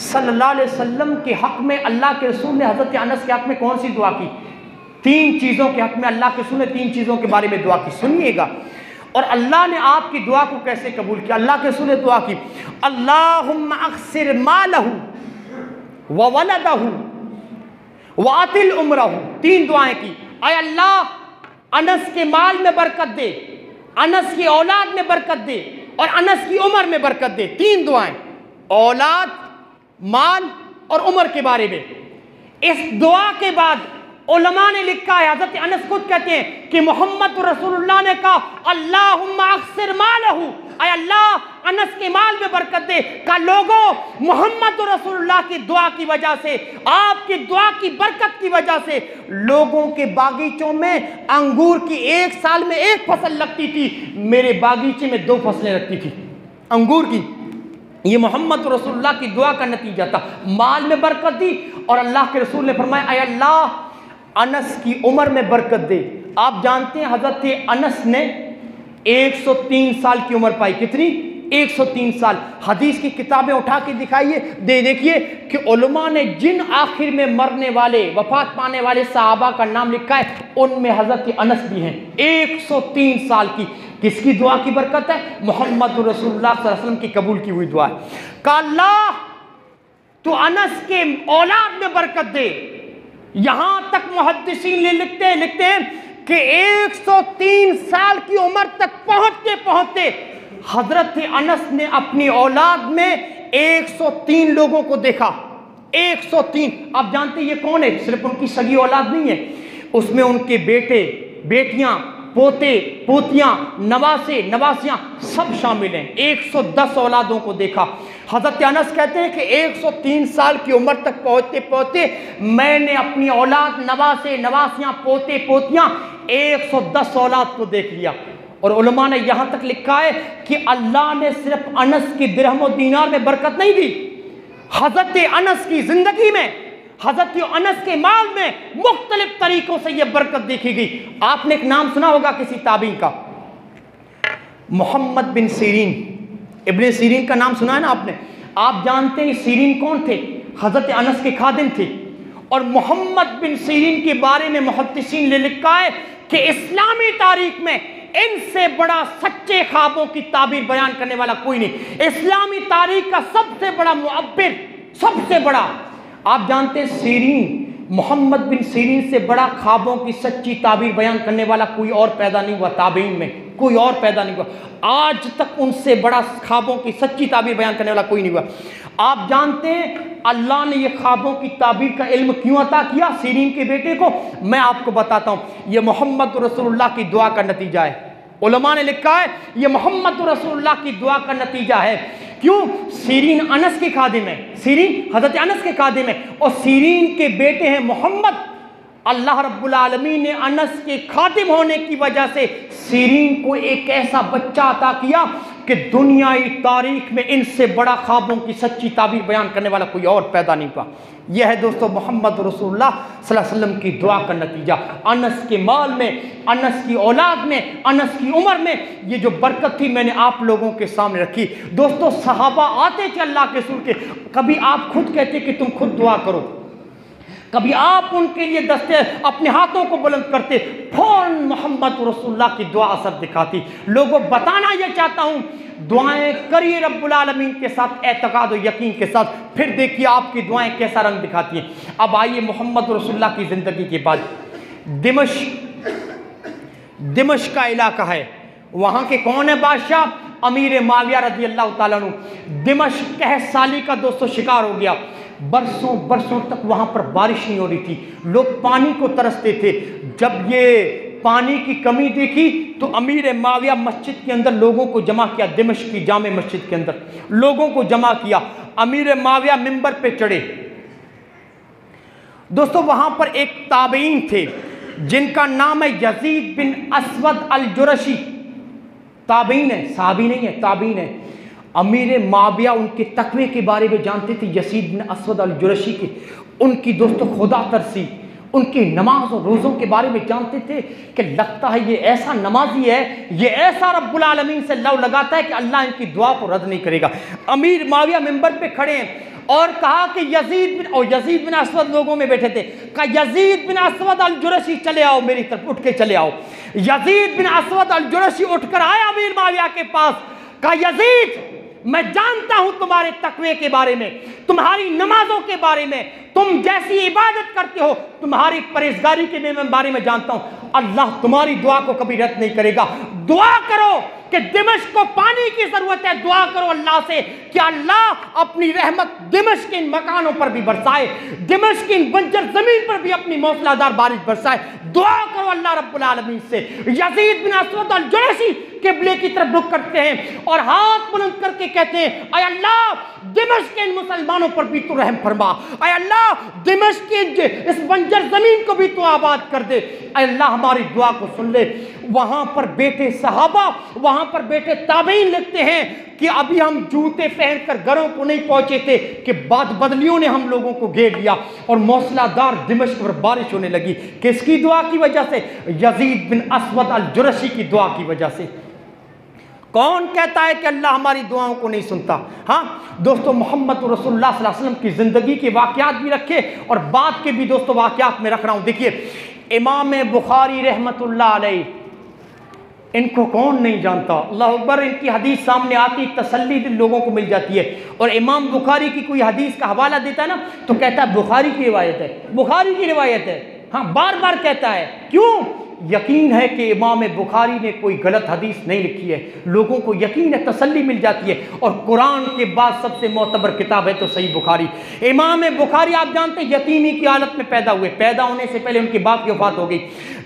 सल्लल्लाहु अलैहि वसल्लम के हक में अल्लाह के रसूल ने हज़रत अनस के हक में कौन सी दुआ की? 3 चीज़ों के हक में अल्लाह के रसूल ने 3 चीज़ों के बारे में दुआ की, सुनिएगा। और अल्लाह ने आपकी दुआ को कैसे कबूल किया? अल्लाह के रसूल ने दुआ की, अल्लाहुम्मा अक्सिर मालहू व वलदहू व अतिल उम्रहू। 3 दुआएं की। आय अल्लाह अनस के माल में बरकत दे, अनस की औलाद में बरकत दे और अनस की उम्र में बरकत दे। 3 दुआएं, औलाद, माल और उम्र के बारे में। इस दुआ के बाद उलमा ने लिखा है, हज़रत अनस खुद कहते हैं कि मोहम्मद रसूलुल्लाह ने कहा अल्लाहुम्मा अक्सिर मालहू, आय अल्लाह अनस के माल में बरकत दे। का लोगों, मोहम्मद रसूलुल्लाह की दुआ की वजह से, आपकी दुआ की बरकत की वजह से लोगों के बागीचों में अंगूर की 1 साल में 1 फसल लगती थी, मेरे बागीचे में 2 फसलें लगती थी अंगूर की। ये मोहम्मद रसूलुल्लाह की दुआ का नतीजा था। माल में बरकत दी और अल्लाह के रसूल ने फरमाया आय अल्लाह अनस की उम्र में बरकत दे। आप जानते हैं हज़रत अनस ने 103 साल की उम्र पाई। कितनी? 103 साल। हदीस की किताबें उठा के दिखाइए, देखिए कि उलमा ने जिन आखिर में मरने वाले, वफात पाने वाले सहाबा का नाम लिखा है, उनमें हज़रत अनस भी हैं। 103 साल की। किसकी दुआ की बरकत है? मोहम्मद रसूलुल्लाह सल्लल्लाहु अलैहि वसल्लम की कबूल की हुई दुआ है। का अल्लाह तो अनस के औलाद में बरकत दे। यहां तक मुहद्दिसीन लिखते हैं कि 103 साल की उम्र तक पहुंचते पहुंचते हजरत अनस ने अपनी औलाद में 103 लोगों को देखा। 103। आप जानते ये कौन है? सिर्फ उनकी सगी औलाद नहीं है, उसमें उनके बेटे, बेटियां, पोते, पोतियां, नवासे, नवासियां सब शामिल हैं। 110 औलादों को देखा। हज़रत अनस कहते हैं कि 103 साल की उम्र तक पहुँचते पहुँचते मैंने अपनी औलाद, नवासे, नवासियां, पोते, पोतियां 110 औलाद को देख लिया। और उलमा ने यहाँ तक लिखा है कि अल्लाह ने सिर्फ अनस की दिरहम और दीनार में बरकत नहीं दी, हज़रत अनस की ज़िंदगी में, हज़रत अनस के माल में मुख्तलिफ तरीक़ों से यह बरकत देखी गई। आपने एक नाम सुना होगा किसी ताबीन का, मोहम्मद बिन सीरीन। इब्ने सीरीन का नाम सुना है ना आपने? आप जानते हैं सीरीन कौन थे? हज़रत अनस के खादिम थे। और मोहम्मद बिन सीरीन के बारे में मुहद्दिसीन ने लिखा है कि इस्लामी तारीख में इनसे बड़ा सच्चे ख्वाबों की ताबीर बयान करने वाला कोई नहीं। इस्लामी तारीख का सबसे बड़ा मुअब्बिर, सबसे बड़ा। आप जानते हैं सीरीन, मोहम्मद बिन सीरीन से बड़ा ख्वाबों की सच्ची ताबीर बयान करने वाला कोई और पैदा नहीं हुआ ताबीन में, कोई और पैदा नहीं हुआ। आज तक उनसे बड़ा ख्वाबों की सच्ची ताबीर बयान करने वाला कोई नहीं हुआ। आप जानते हैं अल्लाह ने यह ख्वाबों की ताबीर का इल्म क्यों अता किया सीरीन के बेटे को? मैं आपको बताता हूँ। यह मोहम्मद रसूलुल्लाह की दुआ का नतीजा है। उलमा ने लिखा है यह मोहम्मद रसूलुल्लाह की दुआ का नतीजा है। क्यों? सीरीन अनस के खादिम है, सीरीन हज़रत अनस के खादिम है और सीरीन के बेटे हैं मोहम्मद। अल्लाह रब्बुल आलमीन ने अनस के खादिम होने की वजह से सीरीन को एक ऐसा बच्चा अता किया कि दुनियाई तारीख में इनसे बड़ा ख्वाबों की सच्ची ताबीर बयान करने वाला कोई और पैदा नहीं हुआ। यह है दोस्तों मोहम्मद रसूलुल्लाह सल्लल्लाहु अलैहि वसल्लम की दुआ का नतीजा। अनस के माल में, अनस की औलाद में, अनस की उम्र में ये जो बरकत थी मैंने आप लोगों के सामने रखी। दोस्तों सहाबा आते थे अल्लाह के रसूल के, कभी आप खुद कहते कि तुम खुद दुआ करो, कभी आप उनके लिए दस्ते अपने हाथों को बुलंद करते, फौरन मोहम्मद रसूलुल्लाह की दुआ असर दिखाती। लोगों बताना यह चाहता हूँ, दुआएं करिए रब्बुल आलमीन के साथ, एतकाद और यकीन के साथ, फिर देखिए आपकी दुआएं कैसा रंग दिखाती हैं। अब आइए मोहम्मद रसूलुल्लाह की ज़िंदगी के बाद दिमश्क का इलाका है, वहाँ के कौन है बादशाह? अमीर माविया रज़ी अल्लाह ताला अन्हु। दिमश्क कहत साली का दोस्तों शिकार हो गया। बरसों बरसों तक वहाँ पर बारिश नहीं हो रही थी, लोग पानी को तरसते थे। जब ये पानी की कमी देखी तो अमीर माविया मस्जिद के अंदर लोगों को जमा किया, दिमश्क की जामे मस्जिद के अंदर लोगों को जमा किया। अमीर माविया मिंबर पे चढ़े। दोस्तों वहाँ पर एक ताबईन थे जिनका नाम है यजीद बिन असवद अल जुरशी। ताबईन है, साहबी नहीं है, ताबईन है। अमीर माविया उनके तकवे के बारे में जानते थे, यजीद बिन असवद अल जुरशी के, उनकी दोस्तों खुदा तरसी, उनकी नमाज और रोज़ों के बारे में जानते थे कि लगता है ये ऐसा नमाजी है, ये ऐसा रब्बुल आलमीन से लव लगाता है कि अल्लाह इनकी दुआ को रद्द नहीं करेगा। अमीर माविया मिंबर पे खड़े हैं और कहा कि यजीद बिन असवद लोगों में बैठे थे, कहा यजीद बिन असवद अल जुरशी चले आओ, मेरी तरफ उठ के चले आओ। यजीद बिन असवद अल जुरशी उठकर आया अमीर माविया के पास, कहा यजीद मैं जानता हूं तुम्हारे तकवे के बारे में, तुम्हारी नमाजों के बारे में, तुम जैसी इबादत करते हो, तुम्हारी परहेजगारी के बारे में जानता हूं। अल्लाह तुम्हारी दुआ को कभी रद्द नहीं करेगा। दुआ करो कि दिमश्क को पानी की जरूरत है, दुआ करो अल्लाह से कि अल्लाह अपनी रहमत दिमश्क के इन मकानों पर भी बरसाए, दिमश्क की इन बंजर जमीन पर भी अपनी मौसलाधार बारिश बरसाए। दुआ करो अल्लाह रब्बुल आलमीन से। यजीद बिन असवद अल जुरशी किबले की तरफ रुख करते हैं और हाथ बुलंद करके कहते हैं, अय अल्लाह दिमश्क के इन मुसलमानों पर भी तू रहम फरमा, अय अल्लाह दिमश्क की इस बंजर जमीन को भी तू आबाद कर दे, अय अल्लाह हमारी दुआ को सुन ले। वहां पर बैठे सहाबा, वहां पर बैठे ताबईन लिखते हैं कि अभी हम जूते पहनकर घरों को नहीं पहुंचे थे कि बाद बदलियों ने हम लोगों को घेर लिया और मौसलाधार दिमश्क पर बारिश होने लगी। किसकी दुआ की वजह से? यजीद बिन असवद अल जुरशी की दुआ की वजह से। कौन कहता है कि अल्लाह हमारी दुआओं को नहीं सुनता? हाँ दोस्तों, मोहम्मद रसूलुल्लाह सल्लल्लाहु अलैहि वसल्लम की ज़िंदगी के वाक़यात भी रखे और बात के भी दोस्तों वाक़यात में रख रहा हूँ। देखिए इमाम बुखारी रहमतुल्लाह अलैह, इनको कौन नहीं जानता, अल्लाह अकबर। इनकी हदीस सामने आती, तसल्ली दिल लोगों को मिल जाती है। और इमाम बुखारी की कोई हदीस का हवाला देता है ना तो कहता है बुखारी की रिवायत है, बुखारी की रिवायत है। हाँ बार बार कहता है, क्यों? यकीन है कि इमाम बुखारी ने कोई गलत हदीस नहीं लिखी है, लोगों को यकीन है, तसल्ली मिल जाती है। और कुरान के बाद सबसे मोतबर किताब है तो सही बुखारी। इमाम बुखारी आप जानते हैं यतीमी की हालत में पैदा हुए, पैदा होने से पहले उनकी बाप की वफात हो गई।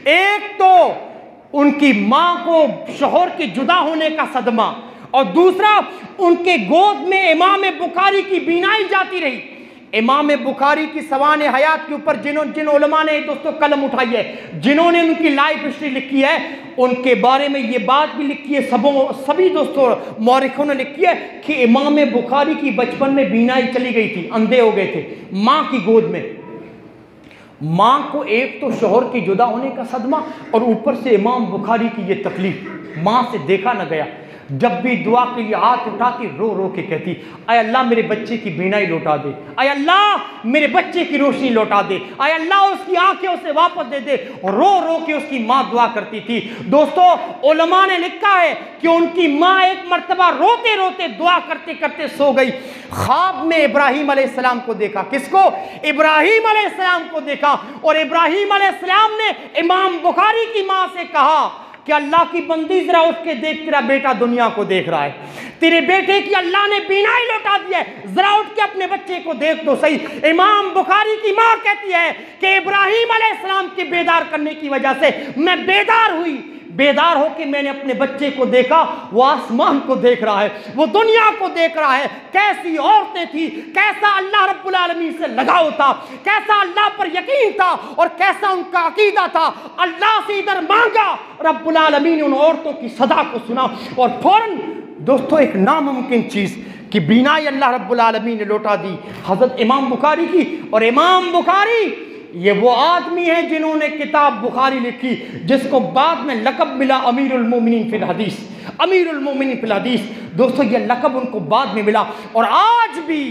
एक तो उनकी माँ को शोहर के जुदा होने का सदमा और दूसरा उनके गोद में इमाम बुखारी की बीनाई जाती रही। इमाम बुखारी की सवाने हयात के ऊपर जिन उलमा ने दोस्तों कलम उठाई है, जिन्होंने उनकी लाइफ हिस्ट्री लिखी है, उनके बारे में ये बात भी लिखी है, सभी दोस्तों मौरिखों ने लिखी है कि इमाम बुखारी की बचपन में बीनाई चली गई थी, अंधे हो गए थे माँ की गोद में। माँ को एक तो शोहर के जुदा होने का सदमा और ऊपर से इमाम बुखारी की ये तकलीफ, माँ से देखा न गया। जब भी दुआ के लिए हाथ उठाती रो रो के कहती, अय अल्लाह मेरे बच्चे की बीनाई लौटा दे, अय अल्लाह मेरे बच्चे की रोशनी लौटा दे, अय अल्लाह उसकी आंखें उसे वापस दे दे। रो रो के उसकी माँ दुआ करती थी। दोस्तों उलमा ने लिखा है कि उनकी माँ एक मर्तबा रोते रोते दुआ करते करते सो गई। ख्वाब में इब्राहीम अलैहिस्सलाम को देखा। किसको? इब्राहीम अलैहिस्सलाम को देखा। और इब्राहीम अलैहिस्सलाम ने इमाम बुखारी की माँ से कहा कि अल्लाह की बंदी जरा उठ के देख, तेरा बेटा दुनिया को देख रहा है, तेरे बेटे की अल्लाह ने बीनाई लौटा दी है, जरा उठ के अपने बच्चे को देख तो सही। इमाम बुखारी की माँ कहती है कि इब्राहीम अलैहिस्सलाम के बेदार करने की वजह से मैं बेदार हुई, बेदार होकर मैंने अपने बच्चे को देखा, वो आसमान को देख रहा है, वो दुनिया को देख रहा है। कैसी औरतें थी, कैसा अल्लाह रब्बुल आलमीन से लगाव था, कैसा अल्लाह पर यकीन था और कैसा उनका अकीदा था। अल्लाह से इधर मांगा, रब्बुल आलमीन ने उन औरतों की सदा को सुना और फौरन दोस्तों एक नामुमकिन चीज़ कि बीनाई अल्लाह रब्बुल आलमीन ने लौटा दी हज़रत इमाम बुखारी की। और इमाम बुखारी ये वो आदमी है जिन्होंने किताब बुखारी लिखी जिसको बाद में लक़ब मिला अमीरुल मोमिनीन फिल हदीस, अमीरुल मोमिनीन फिल हदीस। दोस्तों ये लक़ब उनको बाद में मिला। और आज भी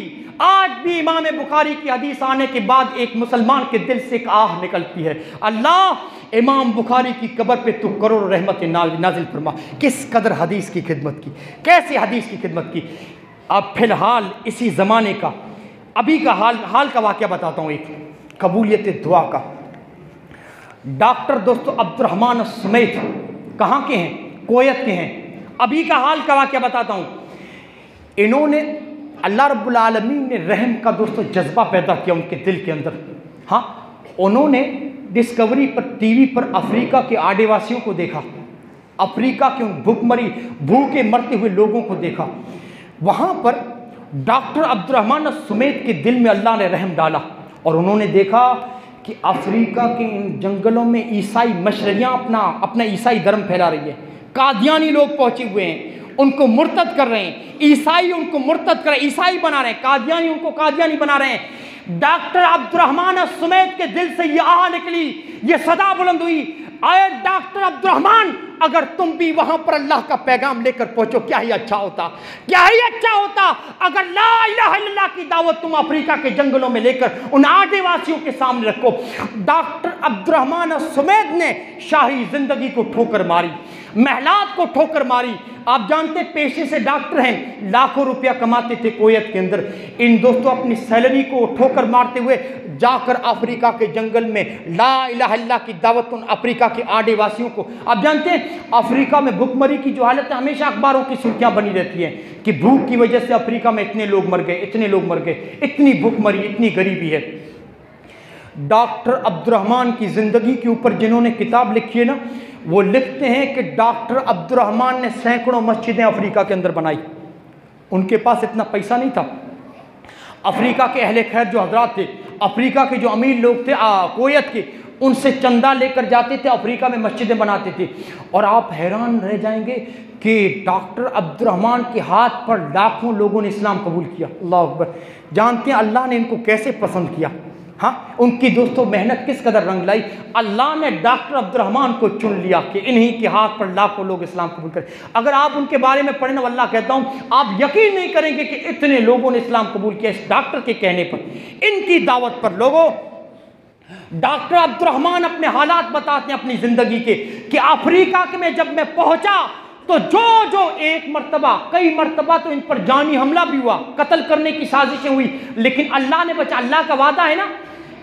इमाम बुखारी की हदीस आने के बाद एक मुसलमान के दिल से एक आह निकलती है, अल्लाह इमाम बुखारी की कब्र पे तू करोड़ रहमत नाजिल फरमा। किस कदर हदीस की खिदमत की, कैसे हदीस की खिदमत की। अब फिलहाल इसी ज़माने का अभी का हाल का वाक़या बताता हूँ, एक कबूलियत दुआ का। डॉक्टर दोस्तों अब्दुर्रहमान सुमैत कहाँ के हैं? कोयत के हैं। अभी का हाल का वाक़या बताता हूँ। इन्होंने अल्लाह रब्बुल आलमीन ने रहम का दोस्तों जज्बा पैदा किया उनके दिल के अंदर। हाँ उन्होंने डिस्कवरी पर टीवी पर अफ्रीका के आदिवासियों को देखा, अफ्रीका के उन भूखे मरते हुए लोगों को देखा। वहाँ पर डॉक्टर अब्दुर्रहमान सुमैत के दिल में अल्लाह ने रहम डाला और उन्होंने देखा कि अफ्रीका के इन जंगलों में ईसाई मशरियाँ अपना ईसाई धर्म फैला रही है, कादियानी लोग पहुँचे हुए हैं उनको मुर्तद कर रहे हैं, ईसाई उनको मुर्तद कर रहे हैं, ईसाई बना रहे हैं, कादियानी उनको कादियानी बना रहे हैं। डॉक्टर अब्दुर्रहमान अस्सुमैद के दिल से ये आह निकली, ये सदा बुलंद हुई, आए डॉक्टर अब्दुर्रहमान, अगर तुम भी वहां पर अल्लाह का पैगाम लेकर पहुंचो, क्या ही अच्छा होता, क्या ही अच्छा होता अगर ला इलाहा इल्लल्लाह की दावत तुम अफ्रीका के जंगलों में लेकर उन आदिवासियों के सामने रखो। डॉक्टर अब्दुर्रहमान अस्सुमैद ने शाही जिंदगी को ठोकर मारी, महलात को ठोकर मारी। आप जानते पेशे से डॉक्टर हैं, लाखों रुपया कमाते थे कुवैत के अंदर। इन दोस्तों अपनी सैलरी को ठोकर मारते हुए जाकर अफ्रीका के जंगल में ला इलाहा इल्लल्लाह की दावत उन अफ्रीका के आदिवासियों को। आप जानते हैं अफ्रीका में भूखमरी की जो हालत है, हमेशा अखबारों की सुर्खियां बनी रहती हैं कि भूख की वजह से अफ्रीका में इतने लोग मर गए, इतने लोग मर गए, इतनी भूखमरी, इतनी गरीबी है। डॉक्टर अब्दुर्रहमान की जिंदगी के ऊपर जिन्होंने किताब लिखी है ना, वो लिखते हैं कि डॉक्टर अब्दुर्रहमान ने सैकड़ों मस्जिदें अफ्रीका के अंदर बनाई। उनके पास इतना पैसा नहीं था। अफ्रीका के अहले खैर जो हजरात थे, अफ्रीका के जो अमीर लोग थे कुवैत के, उनसे चंदा लेकर जाते थे, अफ्रीका में मस्जिदें बनाते थे। और आप हैरान रह जाएंगे कि डॉक्टर अब्दुर्रहमान के हाथ पर लाखों लोगों ने इस्लाम कबूल किया। अल्लाह अकबर। जानते हैं अल्लाह ने इनको कैसे पसंद किया? हाँ, उनकी दोस्तों मेहनत किस कदर रंग लाई। अल्लाह ने डॉक्टर अब्दुर्रहमान को चुन लिया कि इन्हीं के हाथ पर लाखों लोग इस्लाम कबूल करें। अगर आप उनके बारे में पढ़ें, अल्लाह कहता हूँ आप यकीन नहीं करेंगे कि इतने लोगों ने इस्लाम कबूल किया इस डॉक्टर के कहने पर, इनकी दावत पर। लोगों, डॉक्टर अब्दुर्रहमान अपने हालात बताते हैं अपनी जिंदगी के कि अफ्रीका में जब मैं पहुंचा तो जो एक मर्तबा, कई मर्तबा तो इन पर जानी हमला भी हुआ, कत्ल करने की साजिशें हुई, लेकिन अल्लाह ने बचा। अल्लाह का वादा है ना,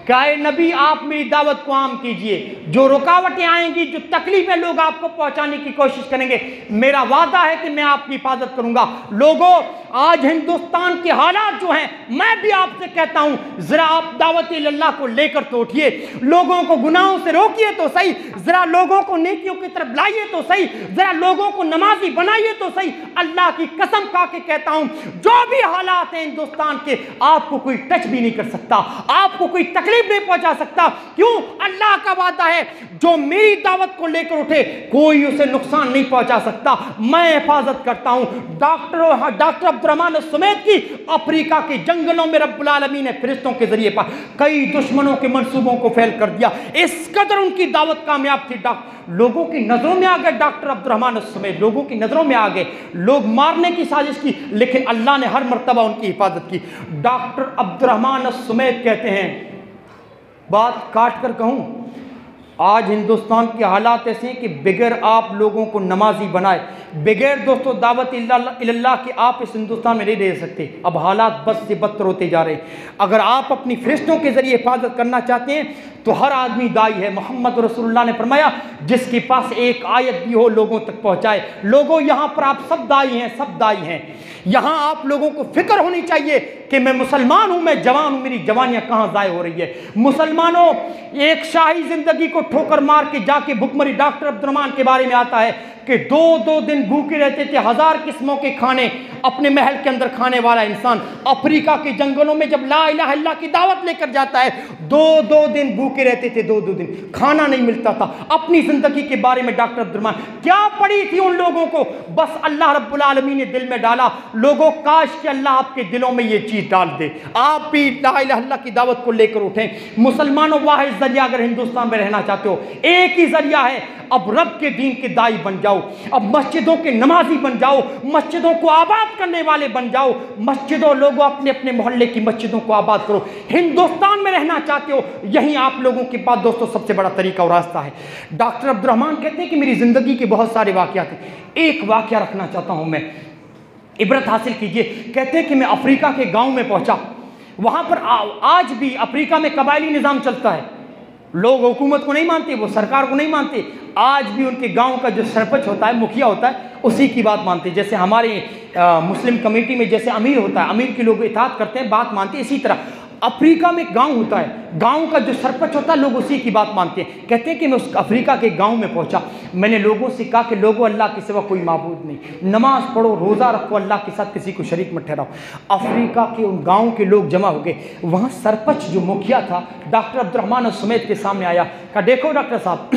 क्या नबी आप मेरी दावत को आम कीजिए, जो रुकावटें आएंगी, जो तकलीफें लोग आपको पहुंचाने की कोशिश करेंगे, मेरा वादा है कि मैं आपकी हिफाजत करूंगा। लोगों, आज हिंदुस्तान के हालात जो हैं, मैं भी आपसे कहता हूं जरा आप दावत इल्लल्लाह को लेकर तो उठिए, लोगों को गुनाहों से रोकिए तो सही, जरा लोगों को नेकियों की तरफ लाइए तो सही, जरा लोगों को नमाजी बनाइए तो सही। अल्लाह की कसम खा के कहता हूं, जो भी हालात हैं हिंदुस्तान के, आपको कोई टच भी नहीं कर सकता, आपको कोई तकलीफ नहीं पहुंचा सकता। क्यों? अल्लाह का वादा है, जो मेरी दावत को लेकर उठे कोई उसे नुकसान नहीं पहुंचा सकता, मैं हिफाजत करता हूं। डॉक्टर अब्दुर्रहमान अस्सुमैद की अफ्रीका के जंगलों में रब्बुल आलमीन ने फरिश्तों के जरिए पर कई दुश्मनों के मंसूबों को फेल कर दिया। इस कदर उनकी दावत कामयाब थी। लोगों की नजरों में आ गए डॉक्टर अब्दुर्रहमान अस्सुमैद, लोगों की नजरों में आ गए, लोग मारने की साजिश की, लेकिन अल्लाह ने हर मर्तबा उनकी हिफाजत की। डॉक्टर अब्दुर्रहमान अस्सुमैद कहते हैं, बात काट कर कहूं, आज हिंदुस्तान के हालात ऐसे हैं कि बगैर आप लोगों को नमाजी बनाए, बगैर दोस्तों दावत इल्लल्लाह के आप इस हिंदुस्तान में नहीं रह सकते। अब हालात बद से बदतर होते जा रहे हैं। अगर आप अपनी फरिश्तों के जरिए हिफाजत करना चाहते हैं तो हर आदमी दाई है। मोहम्मद रसूलुल्लाह ने फरमाया, जिसके पास एक आयत भी हो लोगों तक पहुंचाए। लोगों, यहाँ पर आप सब दाई हैं, सब दाई हैं। यहाँ आप लोगों को फिक्र होनी चाहिए कि मैं मुसलमान हूँ, मैं जवान हूँ, मेरी जवानियाँ कहाँ ज़ाय हो रही है। मुसलमानों, एक शाही जिंदगी को ठोकर मार के जाके भुखमरी, डॉक्टर अब्दुर्रहमान के बारे में आता है कि दो दिन भूखे रहते थे, 1000 किस्मों के खाने अपने महल के अंदर खाने वाला इंसान अफ्रीका के जंगलों में जब ला इलाहा इल्लल्लाह की दावत लेकर जाता है, दो दिन भूखे रहते थे, दो दिन खाना नहीं मिलता था। अपनी जिंदगी के बारे में डॉक्टर अब्दुर्रहमान क्या पड़ी थी उन लोगों को, बस अल्लाह रब्बुल आलमीन ने दिल में डाला। लोगों, काश कि अल्लाह आपके दिलों में ये चीज डाल दे, आप भी ला इलाहा इल्लल्लाह की दावत को लेकर उठें। मुसलमानों, वाहिद जरिया अगर हिंदुस्तान में रहना चाहते हो, एक ही जरिया है, अब रब के दीन के दाई बन जाओ, अब मस्जिदों के नमाजी बन जाओ, मस्जिदों को आबाद करने वाले बन जाओ। मस्जिदों, लोगों अपने अपने मोहल्ले की मस्जिदों को आबाद करो। हिंदुस्तान में रहना चाहते हो, यही आप लोगों के पास दोस्तों सबसे बड़ा तरीका और रास्ता है। डॉक्टर अब्दुर्रहमान कहते हैं कि मेरी जिंदगी के बहुत सारे वाकयात हैं, एक वाकया रखना चाहता हूं मैं, इबरत हासिल कीजिए। कहते हैं कि मैं अफ्रीका के गांव में पहुंचा, वहां पर आज भी अफ्रीका में कबायली निज़ाम चलता है। लोग हुकूमत को नहीं मानते, वो सरकार को नहीं मानते, आज भी उनके गांव का जो सरपंच होता है, मुखिया होता है, उसी की बात मानते हैं। जैसे हमारे मुस्लिम कमेटी में जैसे अमीर होता है, अमीर के लोग इताअत करते हैं, बात मानते हैं, इसी तरह अफ्रीका में गांव होता है, गांव का जो सरपंच होता है, लोग उसी की बात मानते हैं। कहते हैं कि मैं उस अफ्रीका के गांव में पहुंचा, मैंने लोगों से कहा कि लोगों, अल्लाह के सिवा कोई माबूद नहीं, नमाज पढ़ो, रोज़ा रखो, अल्लाह के साथ किसी को शरीक मत ठहराओ। अफ्रीका के उन गाँव के लोग जमा हो गए। वहाँ सरपंच जो मुखिया था डॉक्टर अब्दुर्रहमान अस्सुमैद के सामने आया, कहा देखो डॉक्टर साहब,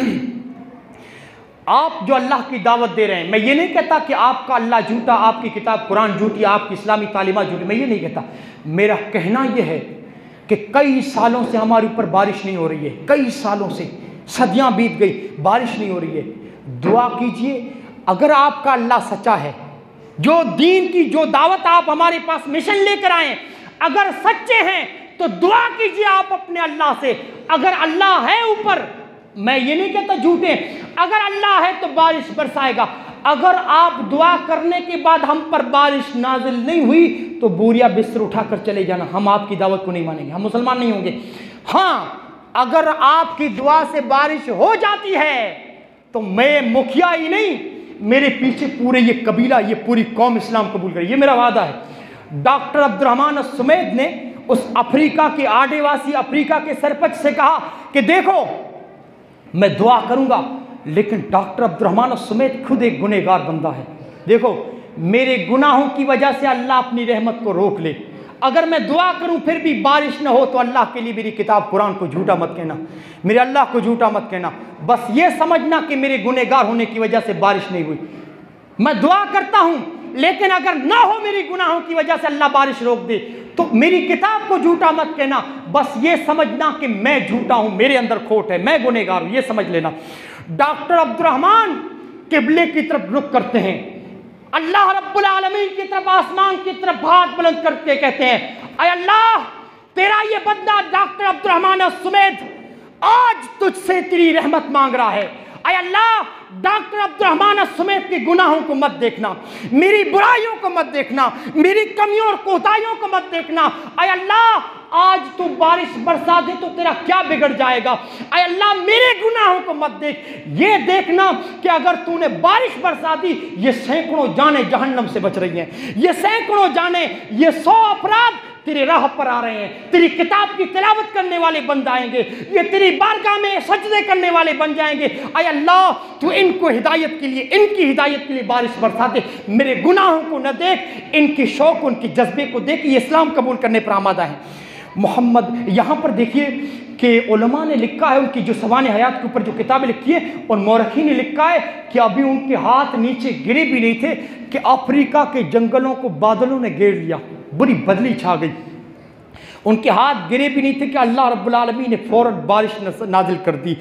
आप जो अल्लाह की दावत दे रहे हैं, मैं ये नहीं कहता कि आपका अल्लाह झूठा, आपकी किताब कुरान झूठी, आपकी इस्लामी तालीमात झूठी, मैं ये नहीं कहता। मेरा कहना यह है कि कई सालों से हमारे ऊपर बारिश नहीं हो रही है, कई सालों से, सदियां बीत गई, बारिश नहीं हो रही है। दुआ कीजिए, अगर आपका अल्लाह सच्चा है, जो दीन की जो दावत आप हमारे पास मिशन लेकर आए अगर सच्चे हैं तो दुआ कीजिए आप अपने अल्लाह से। अगर अल्लाह है ऊपर, मैं ये नहीं कहता झूठे, अगर अल्लाह है तो बारिश बरसाएगा। अगर आप दुआ करने के बाद हम पर बारिश नाजिल नहीं हुई तो बोरिया बिस्तर उठाकर चले जाना, हम आपकी दावत को नहीं मानेंगे, हम मुसलमान नहीं होंगे। हाँ, अगर आपकी दुआ से बारिश हो जाती है तो मैं मुखिया ही नहीं, मेरे पीछे पूरे ये कबीला, ये पूरी कौम इस्लाम कबूल करे, ये मेरा वादा है। डॉक्टर अब्दुर्रहमान अस्सुमैद ने उस अफ्रीका के आदिवासी अफ्रीका के सरपंच से कहा कि देखो मैं दुआ करूंगा, लेकिन डॉक्टर अब्दुर्रहमान अस्सुमैद खुद एक गुनहगार बंदा है, देखो मेरे गुनाहों की वजह से अल्लाह अपनी रहमत को रोक ले, अगर मैं दुआ करूं फिर भी बारिश न हो तो अल्लाह के लिए मेरी किताब कुरान को झूठा मत कहना, मेरे अल्लाह को झूठा मत कहना, बस ये समझना कि मेरे गुनहगार होने की वजह से बारिश नहीं हुई। मैं दुआ करता हूं, लेकिन अगर ना हो मेरी गुनाहों की वजह से अल्लाह बारिश रोक दे तो मेरी किताब को झूठा मत कहना, बस ये समझना कि मैं झूठा हूं, मेरे अंदर खोट है, मैं गुनहगार हूं, ये समझ लेना। डॉक्टर अब्दुर्रहमान किबले की तरफ रुख करते हैं, अल्लाह रब्बुल आलमीन की तरफ, आसमान की तरफ हाथ बुलंद करके कहते हैं, अय अल्लाह तेरा ये बंदा डॉक्टर अब्दुर्रहमान अस्सुमैद आज तुझसे तेरी रहमत मांग रहा है। अय अल्लाह डॉक्टर अब्दुर्रहमान अस्सुमैद के गुनाहों को मत देखना, मेरी बुराइयों को मत देखना, मेरी कमियों और कोताहियों को मत देखना। अय अल्लाह आज तू बारिश बरसा दे तो तेरा क्या बिगड़ जाएगा। अय अल्लाह मेरे गुनाहों को मत देख, ये देखना कि अगर तूने बारिश बरसा दी ये सैकड़ों जाने जहन्नम से बच रही हैं, ये सैकड़ों जाने, ये 100 अपराध तेरे राह पर आ रहे हैं, तेरी किताब की तिलावत करने वाले बन जाएंगे, ये तेरी बारगाह में सजदे करने वाले बन जाएंगे। अय अल्लाह तू इनको हिदायत के लिए, इनकी हिदायत के लिए बारिश बरसा दे, मेरे गुनाहों को न देख, इनकी शौक, उनकी जज्बे को देख, ये इस्लाम कबूल करने पर आमादा है। मोहम्मद यहाँ पर देखिए कि उलमा ने लिखा है, उनकी जो सवाने हयात के ऊपर जो किताबें लिखी है, और मौरखी ने लिखा है कि अभी उनके हाथ नीचे गिरे भी नहीं थे कि अफ्रीका के जंगलों को बादलों ने घेर लिया, बुरी बदली छा गई, उनके हाथ गिरे भी नहीं थे कि अल्लाह रब्बुल आलमीन ने फौरन बारिश नाजिल कर दी।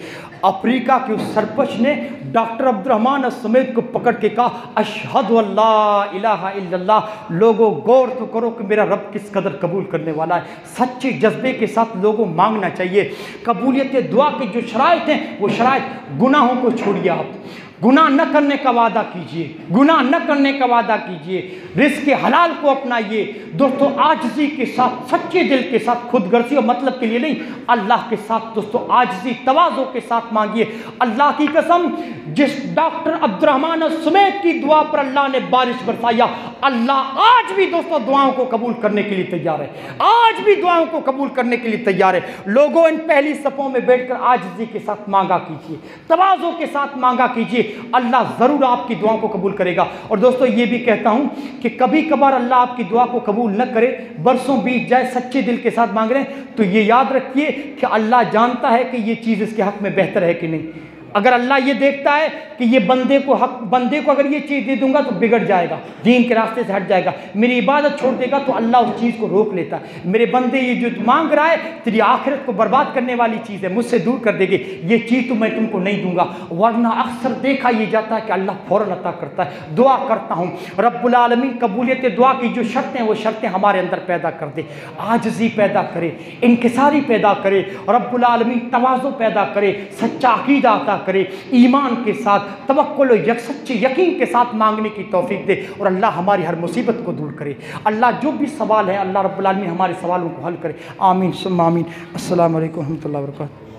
अफ्रीका के उस सरपंच ने डॉक्टर अब्दुर्रहमान अस्सुमैद को पकड़ के कहा, अशहदु अल्ला इलाहा इल्लल्लाह, लोगों गौर तो करो कि मेरा रब किस कदर कबूल करने वाला है। सच्चे जज्बे के साथ लोगों मांगना चाहिए। कबूलियत दुआ के जो शराइत हैं वो शराइत, गुनाहों को छोड़िए, आप गुनाह न करने का वादा कीजिए, गुनाह न करने का वादा कीजिए, रिज़्क़ हलाल को अपनाइए। दोस्तों आजिज़ी के साथ, सच्चे दिल के साथ, खुदगर्जी और मतलब के लिए नहीं, अल्लाह के साथ दोस्तों आजिज़ी तवाज़ो के साथ मांगिए। अल्लाह की कसम, जिस डॉक्टर अब्दुर्रहमान अस्सुमैद की दुआ पर अल्लाह ने बारिश बरसाया, अल्लाह आज भी दोस्तों दुआओं को कबूल करने के लिए तैयार है, आज भी दुआओं को कबूल करने के लिए तैयार है। लोगों इन पहली सफ़ों में बैठकर आजिज़ी के साथ मांगा कीजिए, तवाज़ो के साथ मांगा कीजिए, अल्लाह ज़रूर आपकी दुआओं को कबूल करेगा। और दोस्तों ये भी कहता हूं कि कभी कभार अल्लाह आपकी दुआ को कबूल न करे, बरसों बीत जाए, सच्चे दिल के साथ मांग रहे हैं, तो ये याद रखिए कि अल्लाह जानता है कि ये चीज़ इसके हक़ में बेहतर है कि नहीं। अगर अल्लाह ये देखता है कि ये बंदे को अगर ये चीज़ दे दूंगा तो बिगड़ जाएगा, दीन के रास्ते से हट जाएगा, मेरी इबादत छोड़ देगा, तो अल्लाह उस चीज़ को रोक लेता है। मेरे बंदे ये जो मांग रहा है तेरी आखिरत को बर्बाद करने वाली चीज़ है, मुझसे दूर कर देगी, ये चीज़ तो मैं तुमको नहीं दूंगा। वरना अक्सर देखा ये जाता है कि अल्लाह फ़ौरन अता करता है। दुआ करता हूँ रब्बुल आलमीन कबूलियत दुआ की जो शर्तें हैं वो शर्तें हमारे अंदर पैदा कर दे, आजिज़ी पैदा करे, इनकिसारी पैदा करे, रब्बुल आलमीन तवाज़ो पैदा करे, सच्चा अक़ीदा अता करे, ईमान के साथ, तवक्कुल और सच्चे यकीन के साथ मांगने की तौफीक दे, और अल्लाह हमारी हर मुसीबत को दूर करे। अल्लाह जो भी सवाल है अल्लाह रब्बुल आलमीन हमारे सवालों को हल करे। आमीन सुम्मा आमीन। अस्सलामु अलैकुम रहमतुल्लाहि व बरकातुहू।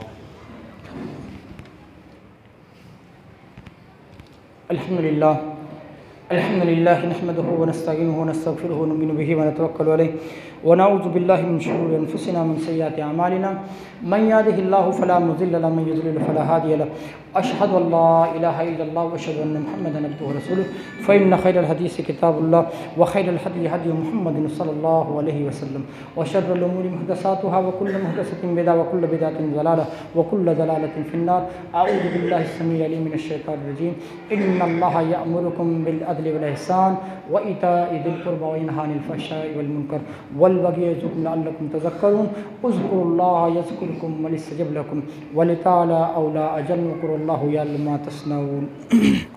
अल्हम्दुलिल्लाह नहमदुहु व नस्तईनुहु व नस्तगफिरुहु व नु'मिनु बिही व नतवक्कलु अलैहि व नऊज़ु बिल्लाहि मिन शुरूरि अनफुसिना व मिन सय्यिआति अमालिना मन यहदिहिल्लाहु फला मुज़िल्ल लहु व मन युज़लिल फला हादिय लहु अशहदु अल्ला इलाहा इल्लल्लाह व अशहदु अन्न मुहम्मदन अब्दुहु व रसूलुहु फ़इन्न खैरल हदीसि किताबुल्लाह व खैरल हदी हदी मुहम्मदिन सल्लल्लाहु अलैहि वसल्लम व शर्रुल उमूरि मुहदसातुहा व कुल्लु मुहदसतिन बिदअह व कुल्लु बिदअतिन ज़लालह व कुल्लु ज़लालतिन फिन्नार। अऊज़ु बिल्लाहि अस्समीइल अलीम मिनश शैतानिर रजीम। इन्नल्लाहा यअमुरुकुम बिल अदलि वल इहसान व ईताइ ज़िल क़ुर्बा व यनहा अनिल फ़हशाइ वल मुनकर वल बग़ी यअज़कुरुकुम लअल्लकुम तज़क्करून। उज़्कुरुल्लाहा यज़कुरुकुम व यस्तजिब लकुम व लितअलाऊ ला अजल व क़ुरुल्लाहु यअलमु मा तस्नऊन।